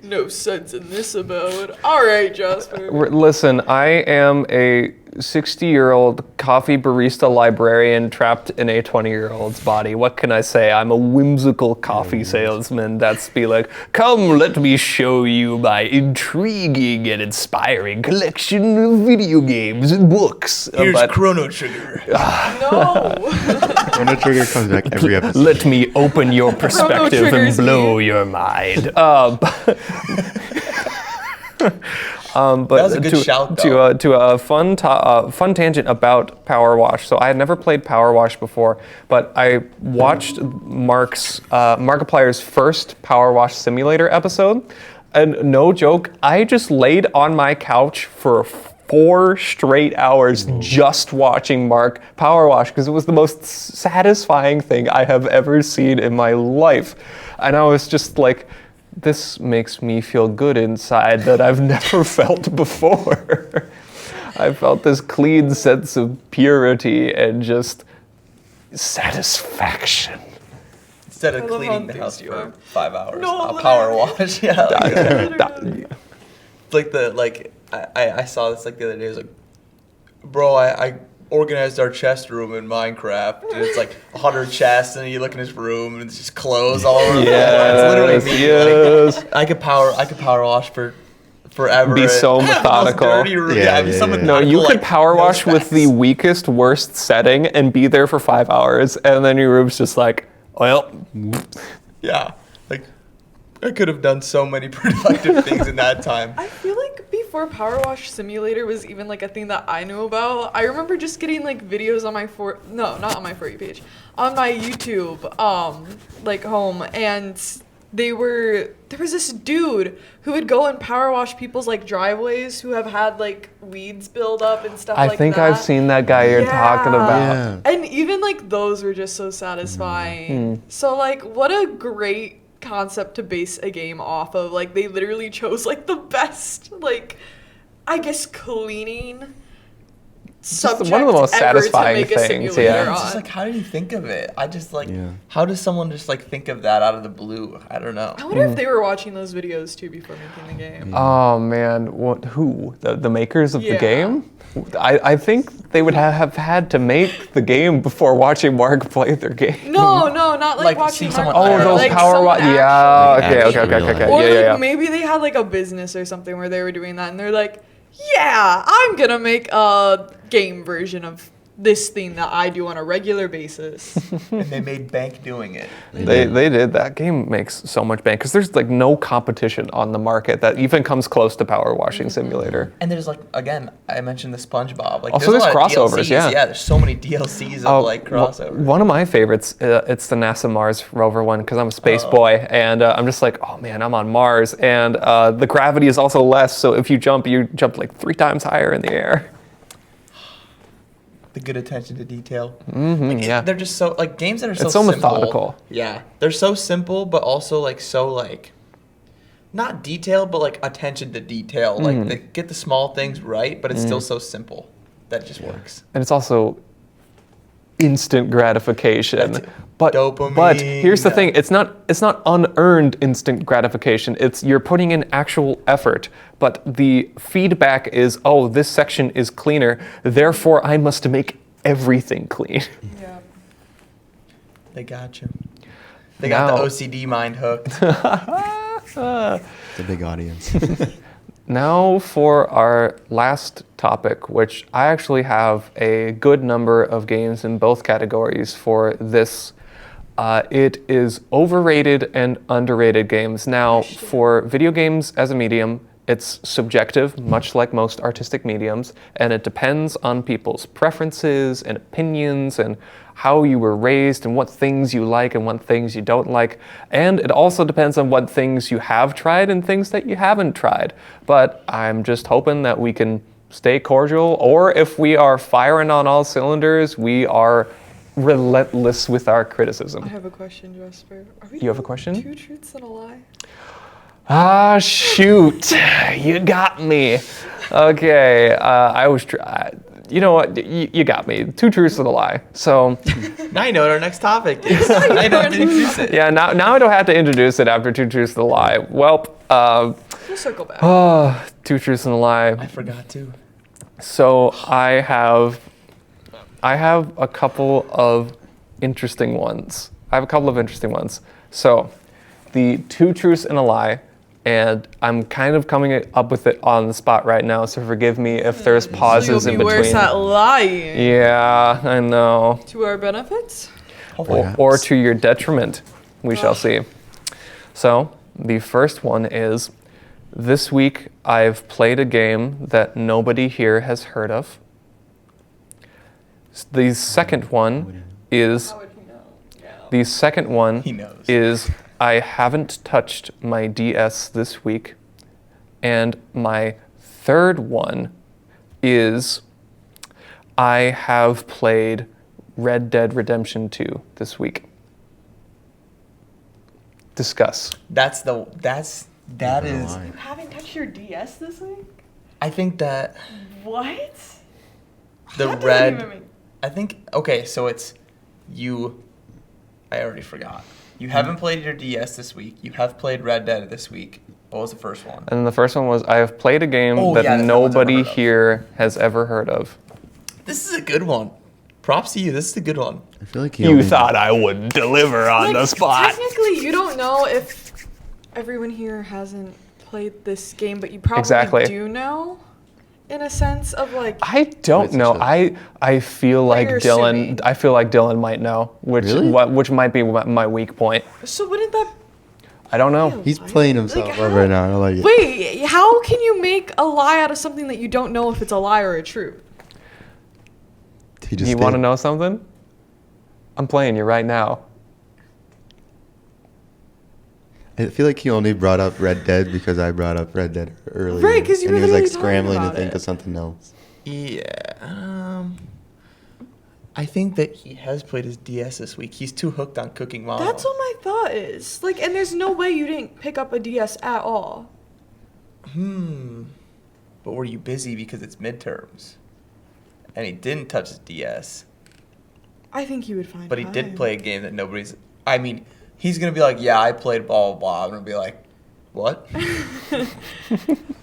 No sense in this abode. All right, Jasper. Listen, I am a 60-year-old coffee barista librarian trapped in a 20-year-old's body. What can I say? I'm a whimsical coffee salesman that's be like, come, let me show you my intriguing and inspiring collection of video games and books. Here's Chrono Trigger. No. Chrono Trigger comes back every episode. Let me open your perspective and triggers blow me. your mind. But That was a good shout, though. to a fun tangent about Power Wash. So I had never played Power Wash before, but I watched Markiplier's first Power Wash Simulator episode, and no joke, I just laid on my couch for 4 straight hours just watching Mark Power Wash because it was the most satisfying thing I have ever seen in my life, and I was just like, this makes me feel good inside that I've never felt before. I felt this clean sense of purity and just satisfaction. Instead of I love cleaning how the house enthused you for are. 5 hours, No, a power literally. wash. Yeah. Literally. Like I saw this like the other day. It was like, bro, I organized our chest room in Minecraft, and it's like 100 chests, and you look in his room, and it's just clothes all over the floor. It's literally me. Yes. Like, I could power wash for forever. Be so and have the most methodical. dirty room. Yeah, Be yeah, so yeah. No, methodical, you could like, power no wash with the stress. weakest, worst setting and be there for 5 hours, and then your room's just like, well, Yeah, like I could have done so many productive things in that time. I feel like before Power Wash Simulator was even like a thing that I knew about, I remember just getting like videos on my not on my For You page, on my YouTube, like home, and there was this dude who would go and power wash people's like driveways who have had like weeds build up and stuff I like think that. I've seen that guy you're talking Yeah. about. Yeah. And even like those were just so satisfying. So like what a great concept to base a game off of. Like they literally chose like the best like I guess cleaning subject one of the most ever satisfying to make a things, simulator yeah. It's on. just like, how did you think of it? I just like, Yeah. how does someone just like think of that out of the blue? I don't know. I wonder if they were watching those videos too before making the game. Oh man, who? The makers of the Yeah. game? I think they would have had to make the game before watching Mark play their game. No, not like Like, watching see someone- Mark Oh, play, those like power someone wash. Yeah. actually- Okay. Actually real Okay. Or Yeah, like yeah. maybe they had like a business or something where they were doing that and they're like, yeah, I'm gonna make a game version of this thing that I do on a regular basis. And they made bank doing it. They did. That game makes so much bank because there's like no competition on the market that even comes close to Power Washing Simulator. And there's like, again, I mentioned the SpongeBob. Like, Also, there's a there's lot of crossovers, DLCs. yeah. Yeah, there's so many DLCs of like crossovers. One of my favorites, it's the NASA Mars rover one because I'm a space boy and I'm just like, oh man, I'm on Mars and the gravity is also less. So if you jump like 3 times higher in the air. The good attention to detail. Yeah. They're just so like games that are so It's so simple. methodical. Yeah, they're so simple, but also like so like not detailed, but like attention to detail. Like they get the small things right, but it's still so simple that it just works. And it's also instant gratification. That's But dopamine. here's the thing, it's not unearned instant gratification. It's you're putting in actual effort, but the feedback is, oh, this section is cleaner, therefore I must make everything clean. Yeah. They got you. They got Now- the OCD mind hooked. The big audience. Now for our last topic, which I actually have a good number of games in both categories for this. It is overrated and underrated games. Now, for video games as a medium, it's subjective, much like most artistic mediums, and it depends on people's preferences and opinions and how you were raised and what things you like and what things you don't like. And it also depends on what things you have tried and things that you haven't tried. But I'm just hoping that we can stay cordial, or if we are firing on all cylinders, we are relentless with our criticism. I have a question, Jasper. Are we You have a doing question? 2 truths and a lie? Ah, shoot. You got me. Okay, I was, you know what, you got me. 2 truths and a lie. So, Now you know what our next topic is. Now you don't have to introduce it. yeah, now I don't have to introduce it after 2 truths and a lie. Well, We'll circle back. 2 truths and a lie. I forgot to. So I have a couple of interesting ones. So the 2 truths and a lie, and I'm kind of coming up with it on the spot right now, so forgive me if there's pauses so in you'll be between. worse at lying. Yeah, I know. To our benefits? Or to your detriment. We shall see. So the first one is, this week I've played a game that nobody here has heard of. The second one is, He knows. is I haven't touched my DS this week. And my third one is I have played Red Dead Redemption 2 this week. Discuss. That is. You haven't touched your DS this week? I think that What? the That doesn't red. even make- I think okay, so it's you. I already forgot. You haven't played your DS this week. You have played Red Dead this week. What was the first one? And the first one was I have played a game Oh, that yeah, that's the ones I've nobody heard of. here has ever heard of. This is a good one. Props to you. This is a good one. I feel like he I would deliver on Technically, you don't know if everyone here hasn't played this game, but you probably Exactly. do know, in a sense of like. I don't Wait, know. so- I feel like you're Dylan. assuming. I feel like Dylan might know, Really? which might be my weak point. So wouldn't that? I don't know. He's playing himself Like, up how- right now. I don't like it. Wait, how can you make a lie out of something that you don't know if it's a lie or a truth? He just You want to did. know something? I'm playing you right now. I feel like he only brought up Red Dead because I brought up Red Dead earlier. Right, 'cause you and were he was like literally talking scrambling to about think it. of something else. Yeah. I think that he has played his DS this week. He's too hooked on Cooking Mama. That's what my thought is. Like, and there's no way you didn't pick up a DS at all. But were you busy because it's midterms? And he didn't touch his DS. I think you would find. But he time. did play a game that nobody's. I mean, he's gonna be like, "Yeah, I played blah blah blah." I'm gonna be like, "What?"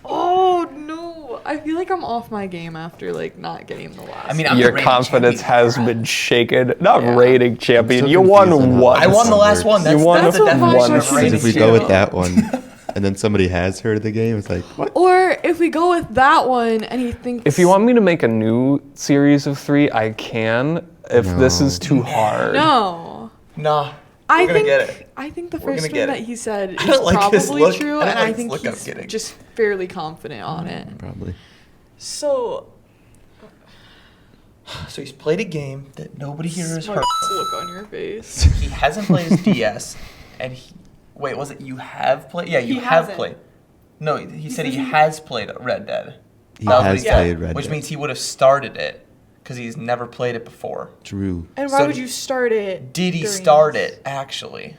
Oh no! I feel like I'm off my game after like not getting the last. I mean, I'm Your the reigning confidence champion. has been shaken. Not Yeah. rating champion. I'm You so won confused on how what? I won the last one. That's, You won that's the the definition one of season. reigning Because if we go with champion. that one, and then somebody has heard of the game, it's like, what? Or if we go with that one and he thinks. If you want me to make a new series of 3, I can. If this is No. too hard. No. Nah. I We're think gonna get it. I think the We're first gonna one get that it. he said is I don't like this probably look. true, I don't and like I this think look I'm he's getting. just fairly confident on it. Probably. So So he's played a game that nobody here has smart heard. look on your face. He hasn't played his DS, and wait, was it you have played? Yeah, you He have hasn't. played. No, he said he said he- has played Red Dead. He That was what has he said, played Red which Dead. means he would have started it because he's never played it before. True. And why So would you start it? Did he during start this? it actually?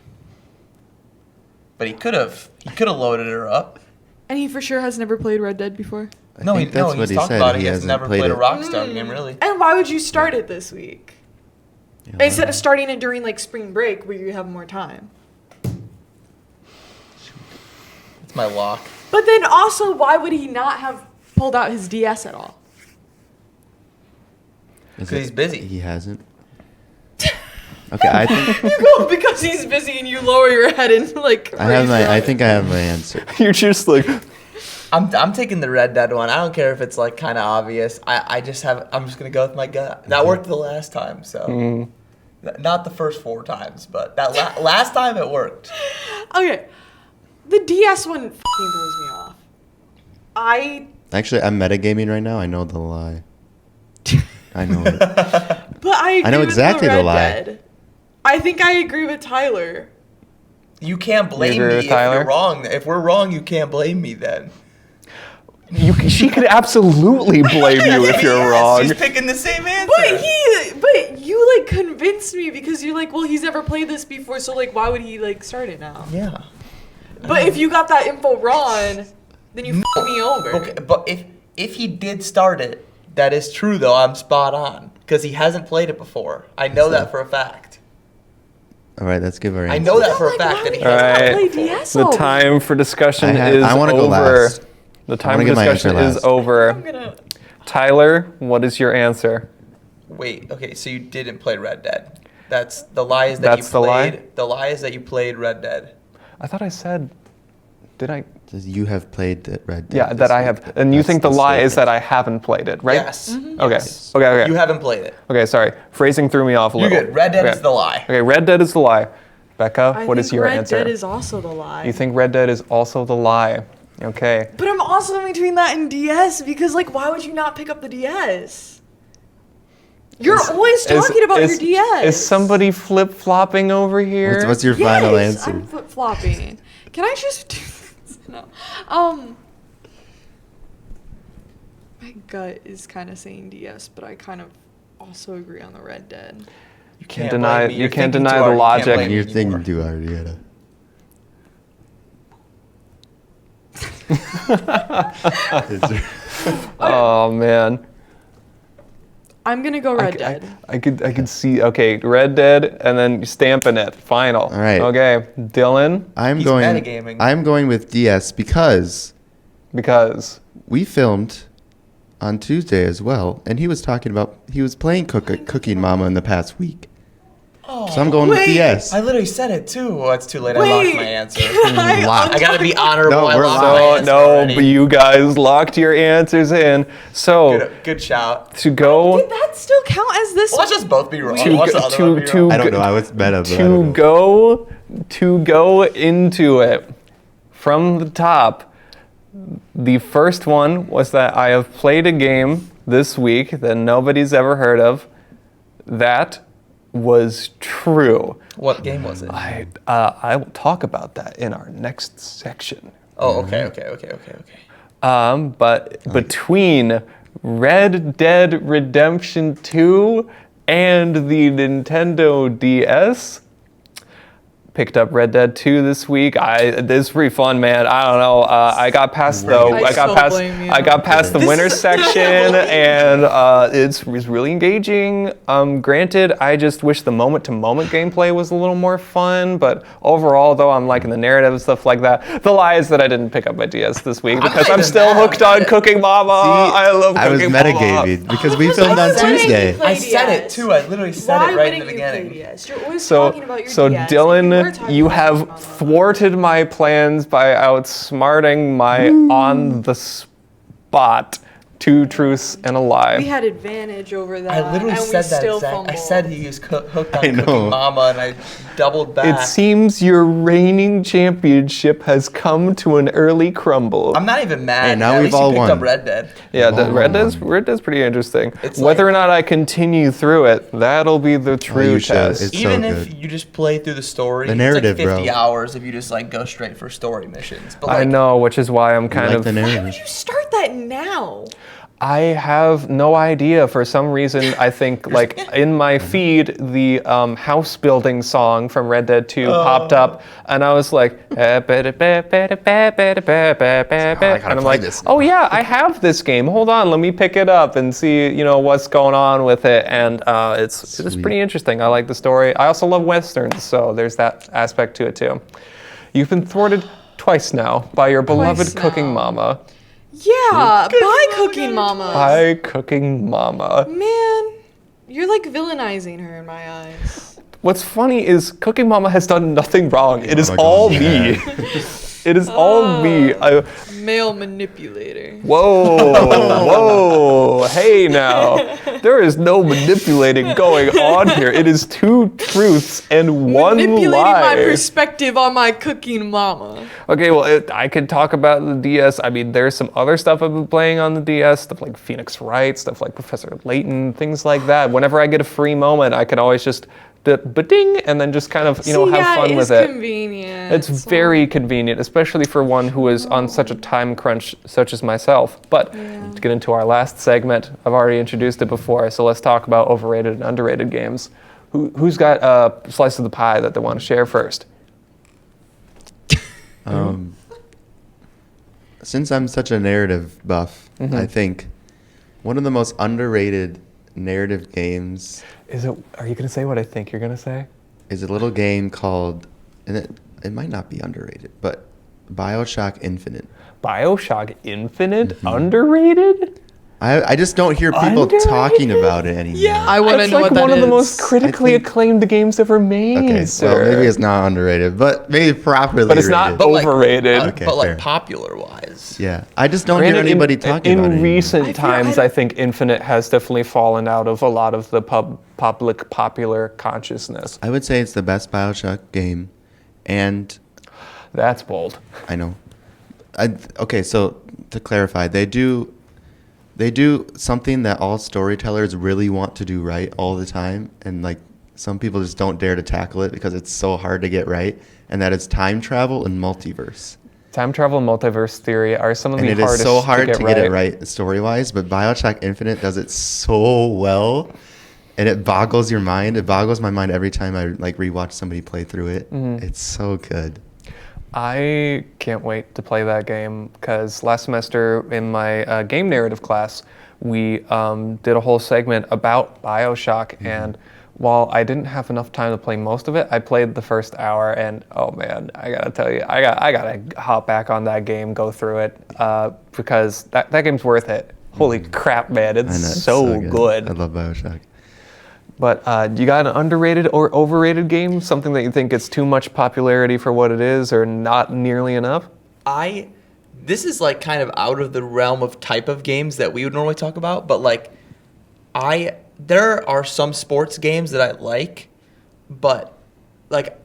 But he could have. He could have loaded her up. And he for sure has never played Red Dead before. I No, think that's what he's he talked said. about it. He He has hasn't never played played a it. Rockstar game, really. And why would you start it this week? Yeah, Instead of starting it during like spring break where you have more time. It's my lock. But then also, why would he not have pulled out his DS at all? Is 'Cause it- he's busy. He hasn't. Okay, I think You go because he's busy and you lower your head and like. I have raise my. your I head. think I have my answer. You're just like, I'm taking the Red Dead one. I don't care if it's like kind of obvious. I'm just gonna go with my gut. That worked the last time, so not the first 4 times, but that last time it worked. Okay, the DS one fucking throws me off. Actually, I'm metagaming right now. I know the lie. I know it. But I agree know with exactly the the Red lie. Dead. I think I agree with Tyler. You can't blame agree me with if Tyler? you're wrong. If we're wrong, you can't blame me then. she could absolutely blame you if you're Yes, wrong. She's picking the same answer. But you like convinced me because you're like, well, he's never played this before, so like, why would he like start it now? Yeah. But if you got that info wrong, then you fucked me over. Okay, but if he did start it, that is true though. I'm spot on because he hasn't played it before. I know that for a fact. All right, let's give our answer. I know that for a Like, fact why that he would All hasn't right. played play it before. DS The all time for discussion I is wanna over. go last. The I time wanna for get my discussion answer is last. over. I'm gonna. Tyler, what is your answer? Wait, okay, so you didn't play Red Dead. That's the lie is that That's you the lie? played. The lie is that you played Red Dead. I thought I said, did I? Says you have played the Red Dead. Yeah, this that I week. have. And you That's think the lie is statement. that I haven't played it, right? Yes. Okay. Yes. Okay. You haven't played it. Okay, sorry. Phrasing threw me off a You're little. good. Red Dead Okay. is the lie. Okay, Red Dead is the lie. Becca, I what think is your Red answer? Dead is also the lie. You think Red Dead is also the lie? Okay. But I'm also in between that and DS because, like, why would you not pick up the DS? You're always talking about your DS. Is somebody flip-flopping over here? What's your final Yes, answer? I'm flip flopping. Can I just do this? No. My gut is kind of saying DS, but I kind of also agree on the Red Dead. You can't deny- you can't deny the logic. You're thinking too hard, yeah. Oh man. I'm gonna go Red Dead. I could see. Okay, Red Dead, and then stamping it. Final. All right. Okay, Dylan, He's metagaming. I'm going with DS because because we filmed on Tuesday as well, and he was talking about he was playing Cooking Mama in the past week. Oh, So I'm going with DS. I literally said it too. Oh, it's too late. I locked my answer. Locked. I gotta be honorable. No, I we're locked my locked. answer no, already. but you guys locked your answers in. So Good shout. to go Did that still count as this? Well, let's just both be wrong. To What's go- the other to- one be to- wrong? I don't know. I was meta, but I to don't know. go into it from the top. The first one was that I have played a game this week that nobody's ever heard of. That was true. What game was it? I will talk about that in our next section. Oh, okay. But between Red Dead Redemption 2 and the Nintendo DS, picked up Red Dead 2 this week. It's pretty fun, man. I don't know. I got past the I got past the winter section, and it's really engaging. Granted, I just wish the moment-to-moment gameplay was a little more fun. But overall, though, I'm liking the narrative and stuff like that. The lie is that I didn't pick up my DS this week because I'm still hooked on Cooking Mama. I love I was Cooking Mama. metagaming because we filmed on Tuesday. I said it too. I literally said Why it right in the wouldn't you play beginning. DS? You're always So, talking about your so DS. Dylan, We're talking you about have Mama. thwarted my plans by outsmarting my on the spot two truths and a lie. We had advantage over that. I literally and said we that still exact. I fumbled. said he was hooked I on know. Cooking Mama, and I doubled back. It seems your reigning championship has come to an early crumble. I'm not even mad. Hey, now At we've least you all picked won. up Red Dead. Yeah, Oh. Red Dead's pretty interesting. It's Whether like- or not I continue through it, that'll be the true you should. test. It's so Even if good. you just play through the story, The narrative, it's like 50 bro. hours if you just like go straight for story missions. But like, I know, which is why I'm I kind like of. the Why narrative. would you start that now? I have no idea. For some reason, I think like in my feed, the house building song from Red Dead 2 popped up, and I was like, and I'm like, this oh yeah, I have this game. Hold on, let me pick it up and see, what's going on with it. And it's pretty interesting. I like the story. I also love westerns, so there's that aspect to it too. You've been thwarted twice now by your beloved now. Cooking Mama. Yeah, bye, Cooking Mama. By Cooking Mama. Man, you're like villainizing her in my eyes. What's funny is Cooking Mama has done nothing wrong. It is my God, all yeah. me. It is all me. Male manipulator. Whoa. Hey now. There is no manipulating going on here. It is two truths and one Manipulating lie. my perspective on my Cooking Mama. Okay, well, I could talk about the DS. I mean, there's some other stuff I've been playing on the DS, stuff like Phoenix Wright, stuff like Professor Layton, things like that. Whenever I get a free moment, I can always just ba-ding, and then just kind of, have fun with it. Convenient. It's very convenient, especially for one who is on such a time crunch such as myself. But to get into our last segment, I've already introduced it before, so let's talk about overrated and underrated games. Who's got a slice of the pie that they want to share first? Since I'm such a narrative buff, I think one of the most underrated narrative games Are you going to say what I think you're going to say? is a little game called, and it might not be underrated, but BioShock Infinite. BioShock Infinite? Underrated? I just don't hear people talking about it anymore. Yeah. I want to It's know like what that one of the is. most critically acclaimed games ever made, Okay, sir. well, maybe it's not underrated, but maybe properly But it's not rated. But like- overrated. Okay, but like fair. popular wise. Yeah, I just don't hear Granted, anybody talking about it in anymore. recent times, I think Infinite has definitely fallen out of a lot of the popular consciousness. I would say it's the best BioShock game, and That's bold. I know. Okay, so to clarify, they do something that all storytellers really want to do right all the time, and like some people just don't dare to tackle it because it's so hard to get right, and that is time travel and multiverse. Time travel and multiverse theory are some of And the it hardest is so hard to get it right story-wise, but BioShock Infinite does it so well, and it boggles your mind. It boggles my mind every time I like rewatch somebody play through it. It's so good. I can't wait to play that game because last semester in my game narrative class, we did a whole segment about BioShock, and while I didn't have enough time to play most of it, I played the first hour, and oh man, I gotta tell you, I gotta hop back on that game, go through it, because that game's worth it. Holy crap, man, I know, it's so good. I love BioShock. But you got an underrated or overrated game? Something that you think gets too much popularity for what it is or not nearly enough? This is like kind of out of the realm of type of games that we would normally talk about, but like there are some sports games that I like, but like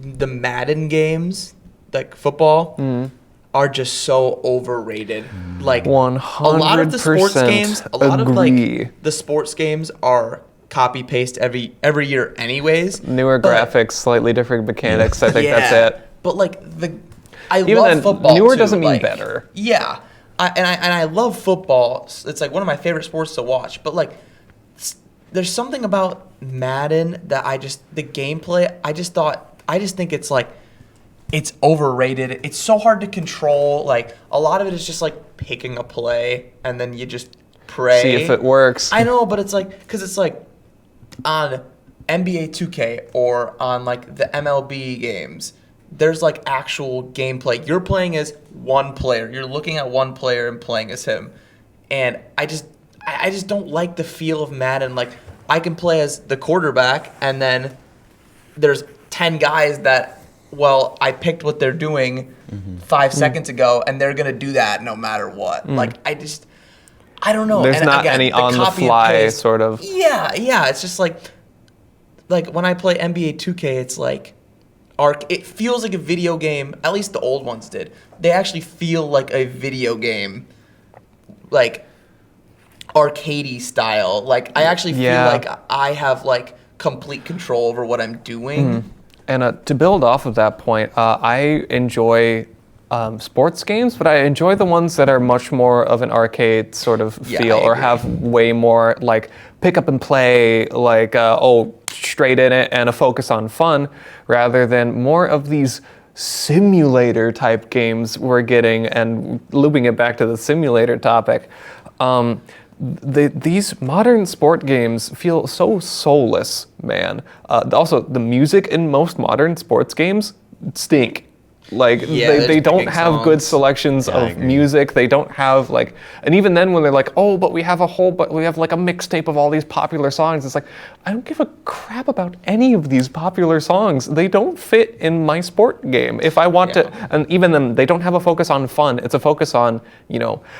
the Madden games, like football, are just so overrated. Like 100% a lot of the sports games, a lot of agree. like the sports games are copy paste every year anyways. Newer graphics, slightly different mechanics. I think that's it. But like I Even love then, football. newer too, doesn't mean like, better. Yeah, I love football. It's like one of my favorite sports to watch. But like, there's something about Madden that the gameplay. I just think it's like it's overrated. It's so hard to control. Like a lot of it is just like picking a play and then you just pray. See if it works. I know, but it's like because it's like on NBA 2K or on like the MLB games, there's like actual gameplay. You're playing as one player. You're looking at one player and playing as him. And I just don't like the feel of Madden. Like I can play as the quarterback and then there's 10 guys that, well, I picked what they're doing 5 seconds ago and they're going to do that no matter what. Like I don't know. There's and not again, any the on the copy and fly paste- sort of. Yeah. It's just like when I play NBA 2K, it's like it feels like a video game. At least the old ones did. They actually feel like a video game, like arcadey style. Like I actually feel like I have like complete control over what I'm doing. And to build off of that point, I enjoy sports games, but I enjoy the ones that are much more of an arcade sort of feel or have way more like pick up and play, like, straight in it and a focus on fun, rather than more of these simulator type games we're getting, and looping it back to the simulator topic. These modern sport games feel so soulless, man. Also, the music in most modern sports games stink. Like they don't have good selections of music. They don't have like, and even then when they're like, oh, but we have like a mixtape of all these popular songs. It's like, I don't give a crap about any of these popular songs. They don't fit in my sport game. If I want to, and even then, they don't have a focus on fun. It's a focus on,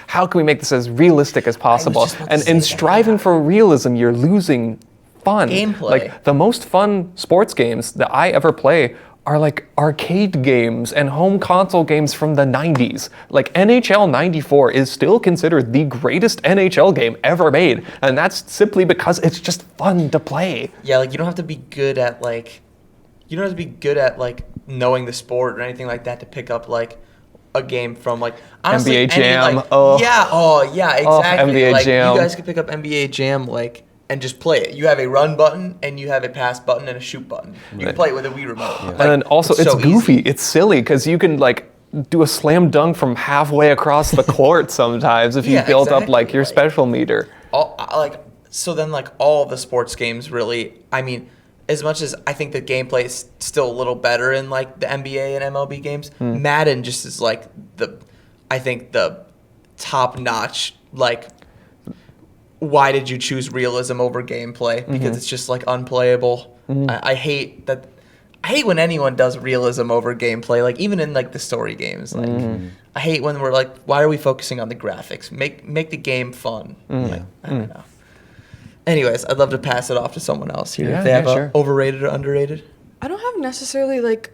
how can we make this as realistic as possible? And in striving for realism, you're losing fun. Gameplay. Like the most fun sports games that I ever play are like arcade games and home console games from the 90s. Like NHL 94 is still considered the greatest NHL game ever made, and that's simply because it's just fun to play. Yeah, like you don't have to be good at knowing the sport or anything like that to pick up like a game from like honestly NBA Jam. Exactly. NBA like Jam. you guys could pick up NBA Jam and just play it. You have a run button and you have a pass button and a shoot button. You can play it with a Wii remote. And then also it's so goofy. easy. It's silly because you can like do a slam dunk from halfway across the court sometimes if you build up like your special meter. So then all of the sports games really, I mean, as much as I think the gameplay is still a little better in like the NBA and MLB games, Madden just is like the top notch like why did you choose realism over gameplay? Because it's just like unplayable. I hate that. I hate when anyone does realism over gameplay, like even in like the story games. Like I hate when we're like, why are we focusing on the graphics? Make the game fun. Like, I don't know. Anyways, I'd love to pass it off to someone else here if they have a overrated or underrated. I don't have necessarily like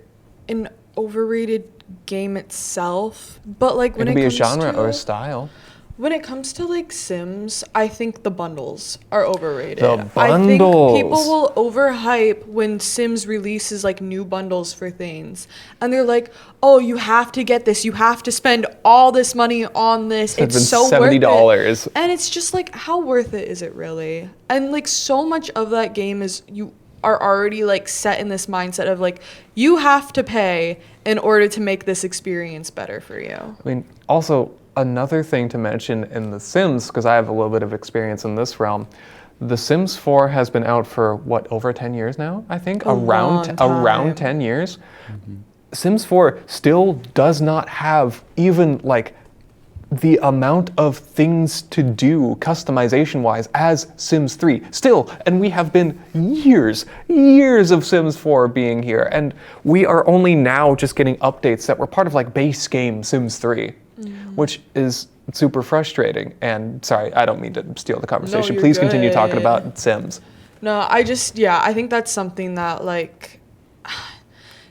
an overrated game itself, but like when it it could be comes a genre to, or a style. When it comes to like Sims, I think the bundles are overrated. The I think bundles. people will overhype when Sims releases like new bundles for things. And they're like, oh, you have to get this. You have to spend all this money on this. It's so $70. worth it. And it's just like, how worth it is it really? And like so much of that game is you are already like set in this mindset of like, you have to pay in order to make this experience better for you. I mean, also, another thing to mention in The Sims, because I have a little bit of experience in this realm, The Sims 4 has been out for, what, over 10 years now, I think? Around 10 years. Sims 4 still does not have even, like, the amount of things to do customization-wise as Sims 3. Still, and we have been years of Sims 4 being here, and we are only now just getting updates that were part of, like, base game Sims 3. Which is super frustrating. And sorry, I don't mean to steal the conversation. No, Please you're continue talking good. about Sims. No, I think that's something that like,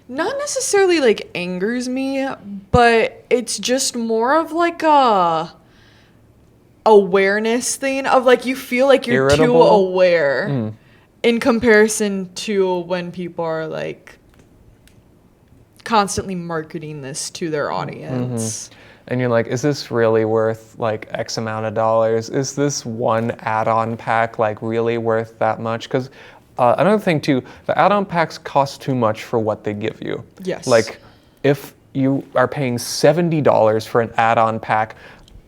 not necessarily like angers me, but it's just more of like a awareness thing of like, you feel like you're too aware in comparison to when people are like constantly marketing this to their audience. And you're like, is this really worth like X amount of dollars? Is this one add-on pack like really worth that much? Because another thing too, the add-on packs cost too much for what they give you. Yes. Like if you are paying $70 for an add-on pack,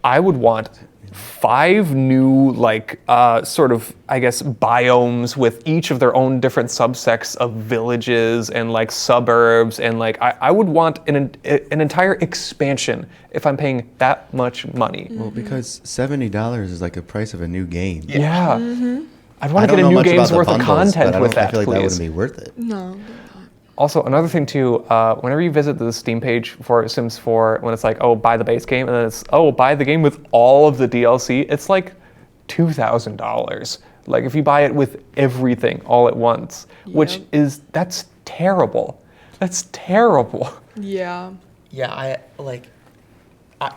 I would want 5 new like sort of, I guess, biomes with each of their own different subsects of villages and like suburbs, and like I would want an entire expansion if I'm paying that much money. Well, because $70 is like the price of a new game. Yeah. I'd want I to don't get a know new much game's about the worth of bundles, content but with that, I feel like that please. wouldn't be worth it. No. Also, another thing too, whenever you visit the Steam page for Sims 4, when it's like, oh, buy the base game, and then it's, oh, buy the game with all of the DLC, it's like $2,000. Like if you buy it with everything all at once, which is, that's terrible. That's terrible. Yeah. Yeah, I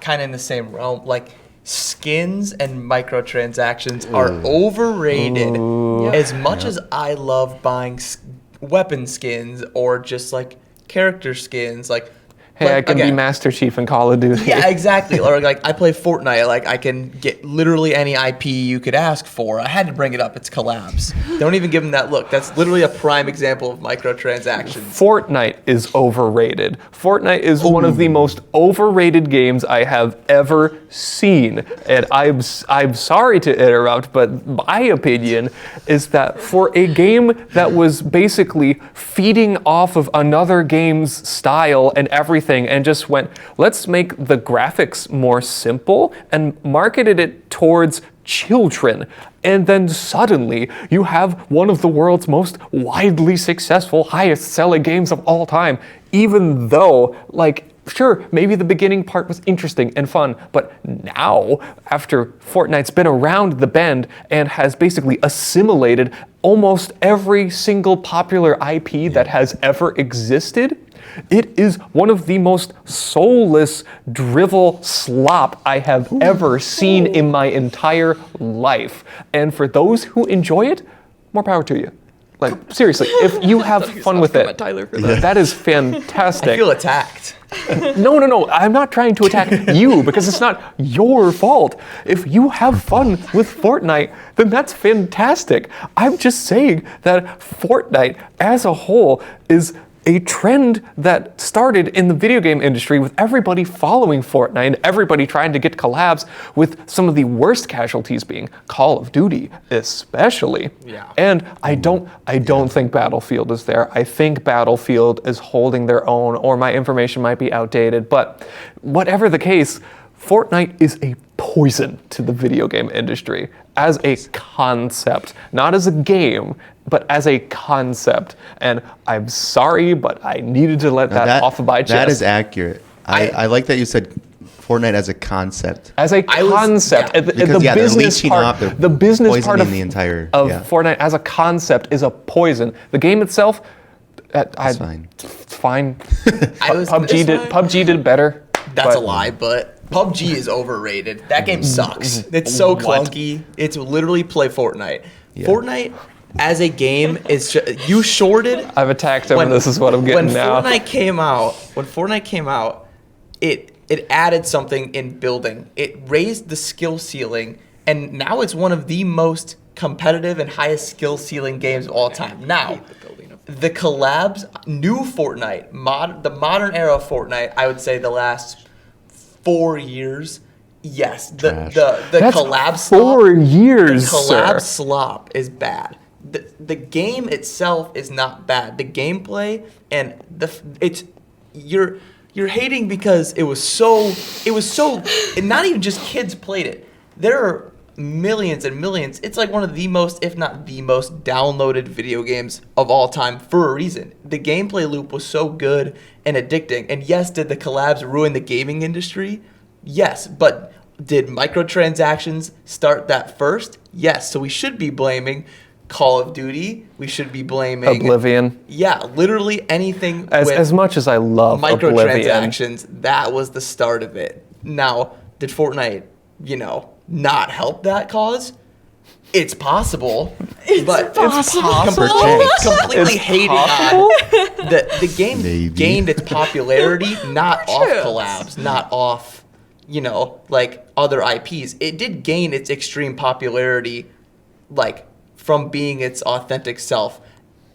kind of in the same realm. Like skins and microtransactions are overrated. As much as I love buying weapon skins or just like character skins, like Hey, I can be Master Chief in Call of Duty. yeah, exactly. Or like I play Fortnite, like I can get literally any IP you could ask for. I had to bring it up. It's collabs. Don't even give them that look. That's literally a prime example of microtransactions. Fortnite is overrated. Fortnite is one of the most overrated games I have ever seen. And I'm sorry to interrupt, but my opinion is that for a game that was basically feeding off of another game's style and everything, and just went, let's make the graphics more simple, and marketed it towards children. And then suddenly you have one of the world's most widely successful, highest selling games of all time, even though, like, sure, maybe the beginning part was interesting and fun, but now, after Fortnite's been around the bend and has basically assimilated almost every single popular IP that has ever existed, it is one of the most soulless drivel slop I have ever seen in my entire life. And for those who enjoy it, more power to you. Like, seriously, if you have fun with it, Tyler for that. that is fantastic. I feel attacked. No. I'm not trying to attack you because it's not your fault. If you have fun with Fortnite, then that's fantastic. I'm just saying that Fortnite as a whole is a trend that started in the video game industry with everybody following Fortnite and everybody trying to get collabs, with some of the worst casualties being Call of Duty, especially. Yeah. And I don't think Battlefield is there. I think Battlefield is holding their own, or my information might be outdated, but whatever the case, Fortnite is a poison to the video game industry. as a concept, not as a game, but as a concept. And I'm sorry, but I needed to let that off of my chest. That is accurate. I like that you said Fortnite as a concept. As a concept, the business part of Fortnite as a concept is a poison. The game itself, fine. Fine. PUBG did better. That's a lie, but PUBG is overrated. That game sucks. It's so clunky. It's literally play Fortnite. Yeah. Fortnite as a game is you shorted. I've attacked him, and this is what I'm getting now. When Fortnite came out, it added something in building. It raised the skill ceiling, and now it's one of the most competitive and highest skill ceiling games of all time. Now, the collabs, new Fortnite, the modern era of Fortnite, I would say the last 4 years, yes, the collab slop. 4 years, the collab slop is bad. The game itself is not bad. The gameplay and you're hating because it was so and not even just kids played it. There are millions and millions. It's like one of the most, if not the most, downloaded video games of all time for a reason. The gameplay loop was so good and addicting. And yes, did the collabs ruin the gaming industry? Yes, but did microtransactions start that first? Yes, so we should be blaming Call of Duty. We should be blaming Oblivion. Yeah, literally anything. As much as I love microtransactions, that was the start of it. Now, did Fortnite, not help that cause? It's possible. It's completely hating on the game gained its popularity not off collabs, not off, like other IPs. It did gain its extreme popularity, like from being its authentic self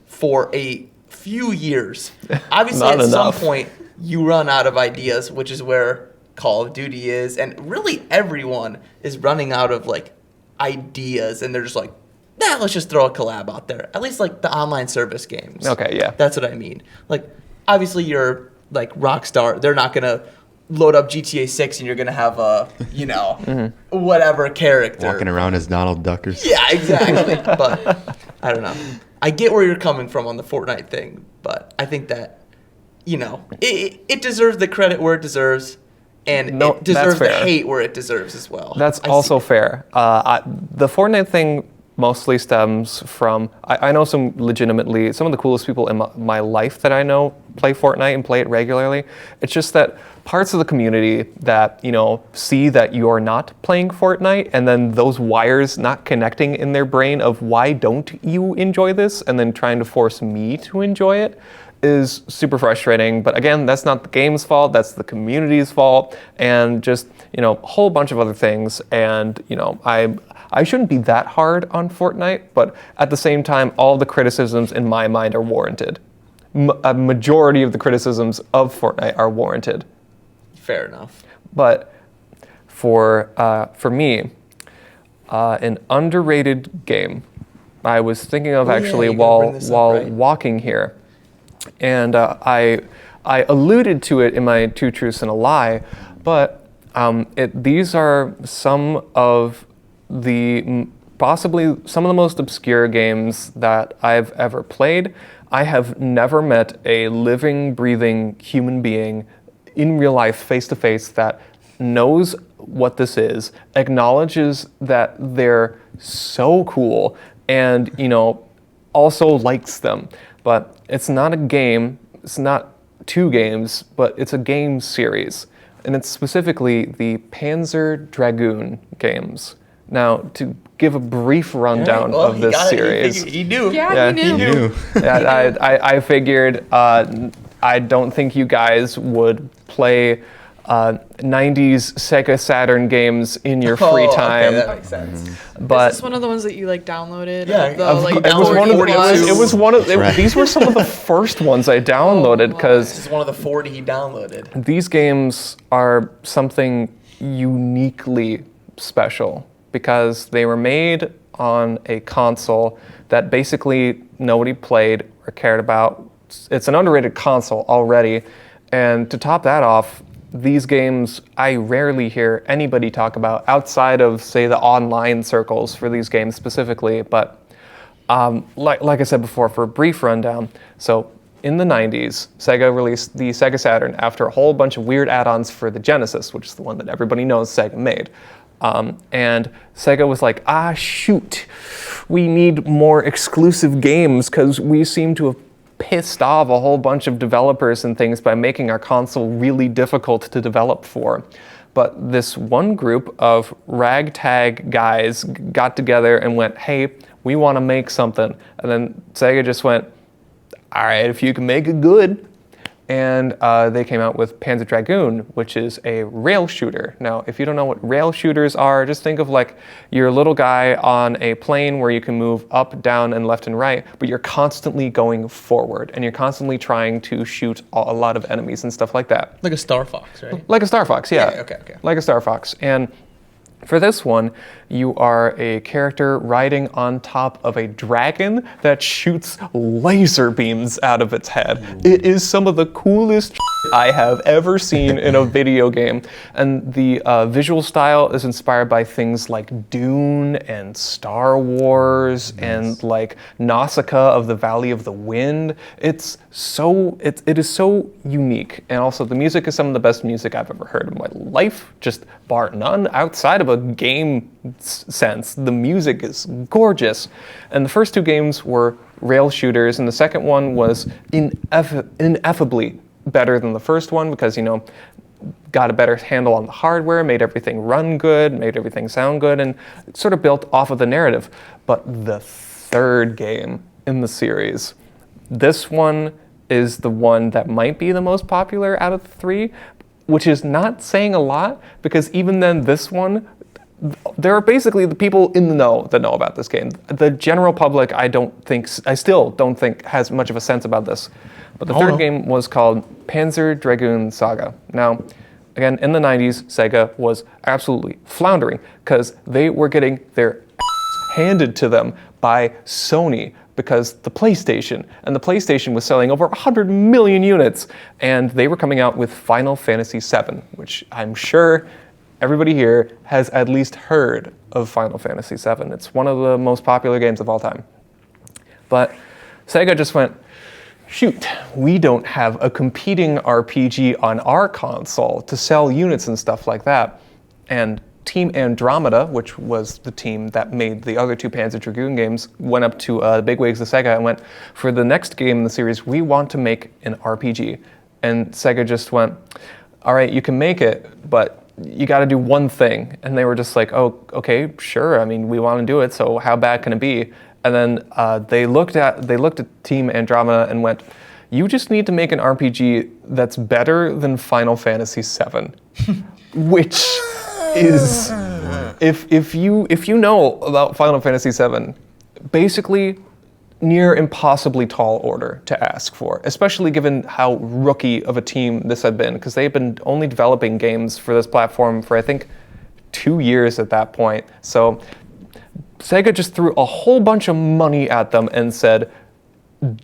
for a few years. Obviously, at some point, you run out of ideas, which is where Call of Duty is, and really everyone is running out of ideas, and they're just like, let's just throw a collab out there. At least the online service games. Okay, yeah. That's what I mean. Obviously you're Rockstar, they're not gonna load up GTA 6 and you're gonna have a, whatever character. Walking around as Donald Duckers. Yeah, exactly. But I don't know. I get where you're coming from on the Fortnite thing, but I think that, it deserves the credit where it deserves. And it deserves the hate where it deserves as well. That's also fair. The Fortnite thing mostly stems from, I know some of the coolest people in my life that I know play Fortnite and play it regularly. It's just that parts of the community that, see that you're not playing Fortnite, and then those wires not connecting in their brain of why don't you enjoy this, and then trying to force me to enjoy it, is super frustrating. But again, that's not the game's fault, that's the community's fault, and just, a whole bunch of other things. And, I shouldn't be that hard on Fortnite, but at the same time, all the criticisms in my mind are warranted. A majority of the criticisms of Fortnite are warranted. Fair enough. But for me, an underrated game I was thinking of while walking here, and I alluded to it in my Two Truths and a Lie, but these are some of the most obscure games that I've ever played. I have never met a living, breathing human being in real life, face to face, that knows what this is, acknowledges that they're so cool, and also likes them. But it's not a game, it's not two games, but it's a game series. And it's specifically the Panzer Dragoon games. Now, to give a brief rundown of this series. He knew. Yeah, he knew. I figured I don't think you guys would play 90s Sega Saturn games in your free time. Okay, that makes sense. But is this one of the ones that you downloaded? Yeah, these were some of the first ones I downloaded, because this is one of the 40 he downloaded. These games are something uniquely special because they were made on a console that basically nobody played or cared about. It's an underrated console already, and to top that off, these games I rarely hear anybody talk about outside of, say, the online circles for these games specifically. But like I said before, for a brief rundown, so in the 90s, Sega released the Sega Saturn after a whole bunch of weird add-ons for the Genesis, which is the one that everybody knows Sega made. And Sega was like, shoot, we need more exclusive games because we seem to have pissed off a whole bunch of developers and things by making our console really difficult to develop for. But this one group of ragtag guys got together and went, hey, we want to make something. And then Sega just went, all right, if you can make it good. And they came out with Panzer Dragoon, which is a rail shooter. Now, if you don't know what rail shooters are, just think of like you're a little guy on a plane where you can move up, down, and left and right, but you're constantly going forward, and you're constantly trying to shoot a lot of enemies and stuff like that. Like a Star Fox, right? Like a Star Fox, yeah. Okay. Like a Star Fox. And for this one, you are a character riding on top of a dragon that shoots laser beams out of its head. It is some of the coolest I have ever seen in a video game. And the visual style is inspired by things like Dune and Star Wars and like Nausicaa of the Valley of the Wind. It is so unique. And also the music is some of the best music I've ever heard in my life, just bar none. Outside of a game sense, the music is gorgeous. And the first two games were rail shooters, and the second one was ineffably better than the first one because, got a better handle on the hardware, made everything run good, made everything sound good, and sort of built off of the narrative. But the third game in the series, this one is the one that might be the most popular out of the three, which is not saying a lot because even then this one, there are basically the people in the know that know about this game. The general public, I still don't think has much of a sense about this. But the third game was called Panzer Dragoon Saga. Now, again, in the 90s, Sega was absolutely floundering because they were getting their handed to them by Sony because the PlayStation was selling over 100 million units, and they were coming out with Final Fantasy VII, which I'm sure everybody here has at least heard of Final Fantasy VII. It's one of the most popular games of all time. But Sega just went, shoot, we don't have a competing RPG on our console to sell units and stuff like that. And Team Andromeda, which was the team that made the other two Panzer Dragoon games, went up to the bigwigs of Sega and went, for the next game in the series, we want to make an RPG. And Sega just went, all right, you can make it, but you got to do one thing. And they were just like, oh, okay, sure. I mean, we want to do it, so how bad can it be? And then they looked at Team Andromeda and went, you just need to make an RPG that's better than Final Fantasy VII, which is, if you know about Final Fantasy VII, basically near impossibly tall order to ask for, especially given how rookie of a team this had been, because they've been only developing games for this platform for, I think, 2 years at that point. So Sega just threw a whole bunch of money at them and said,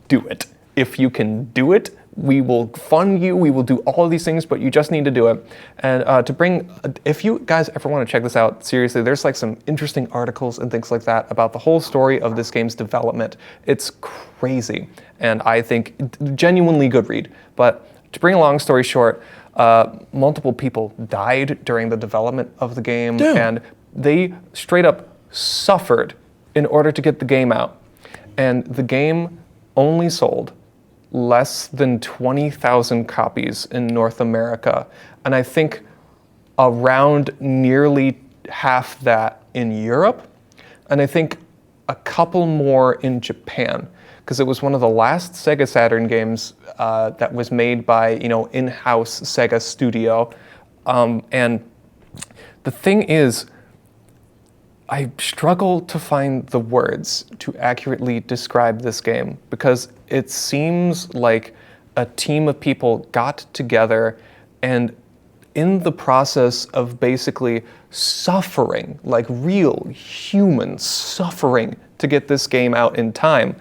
do it. If you can do it, we will fund you, we will do all of these things, but you just need to do it. And if you guys ever want to check this out, seriously, there's like some interesting articles and things like that about the whole story of this game's development. It's crazy, and I think genuinely good read. But to bring a long story short, multiple people died during the development of the game, and they straight up suffered in order to get the game out. And the game only sold less than 20,000 copies in North America, and I think around nearly half that in Europe, and I think a couple more in Japan, because it was one of the last Sega Saturn games that was made by, in-house Sega studio. And the thing is, I struggle to find the words to accurately describe this game because it seems like a team of people got together and in the process of basically suffering, like real human suffering to get this game out in time,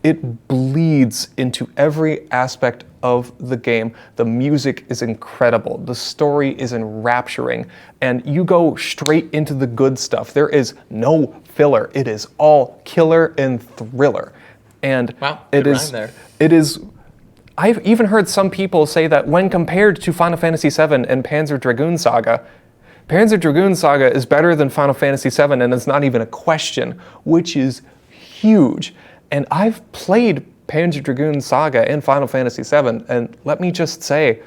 It bleeds into every aspect of the game. The music is incredible. The story is enrapturing. And you go straight into the good stuff. There is no filler. It is all killer and thriller. And wow, it is. It is. I've even heard some people say that when compared to Final Fantasy VII and Panzer Dragoon Saga, Panzer Dragoon Saga is better than Final Fantasy VII, and it's not even a question, which is huge. And I've played Panzer Dragoon Saga and Final Fantasy VII, and let me just say,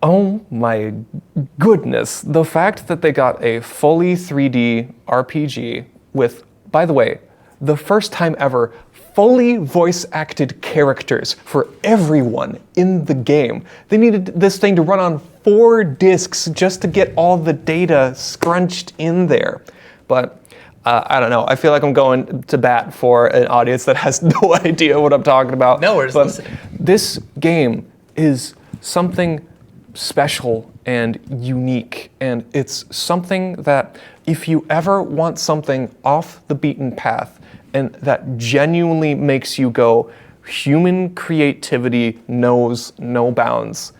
oh my goodness, the fact that they got a fully 3D RPG with, by the way, the first time ever, fully voice-acted characters for everyone in the game. They needed this thing to run on 4 discs just to get all the data scrunched in there. But I don't know. I feel like I'm going to bat for an audience that has no idea what I'm talking about. No, we're just listening. This game is something special and unique, and it's something that if you ever want something off the beaten path and that genuinely makes you go, human creativity knows no bounds,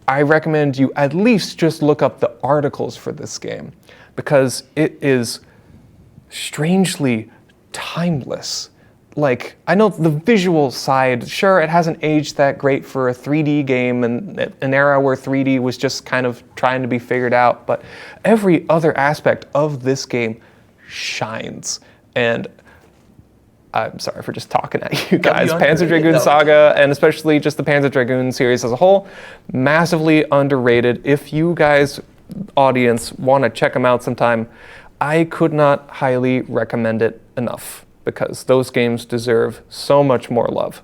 I recommend you at least just look up the articles for this game, because it is strangely timeless. Like, I know the visual side, sure, it hasn't aged that great for a 3D game and an era where 3D was just kind of trying to be figured out, but every other aspect of this game shines. And I'm sorry for just talking at you guys. Panzer Dragoon Saga, and especially just the Panzer Dragoon series as a whole, massively underrated. If you guys, audience, want to check them out sometime, I could not highly recommend it enough, because those games deserve so much more love.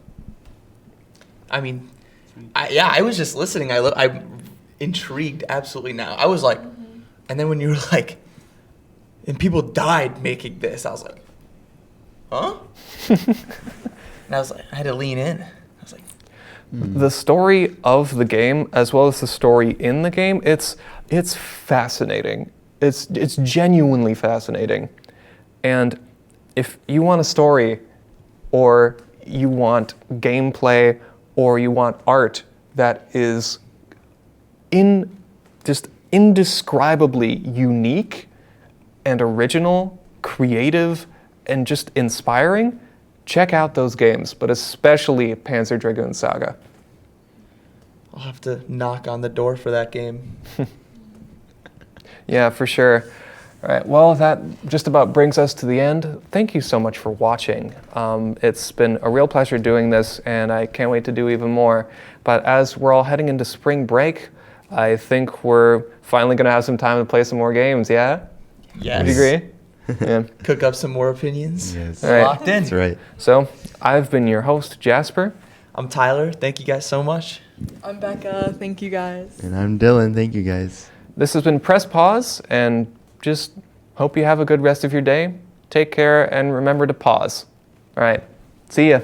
I mean, I was just listening. I'm intrigued absolutely now. I was like, and then when you were like, and people died making this, I was like, huh? And I was like, I had to lean in. I was like, the story of the game, as well as the story in the game, it's fascinating. It's genuinely fascinating. And if you want a story, or you want gameplay, or you want art that is just indescribably unique and original, creative, and just inspiring, check out those games, but especially Panzer Dragoon Saga. I'll have to knock on the door for that game. Yeah, for sure. All right, well, that just about brings us to the end. Thank you so much for watching. It's been a real pleasure doing this, and I can't wait to do even more. But as we're all heading into spring break, I think we're finally going to have some time to play some more games, yeah? Yes. Would you agree? Yeah. Cook up some more opinions. Yes. All right. Locked in. That's right. So, I've been your host, Jasper. I'm Tyler. Thank you guys so much. I'm Becca. Thank you guys. And I'm Dylan. Thank you, guys. This has been Press Pause, and just hope you have a good rest of your day. Take care, and remember to pause. All right. See ya.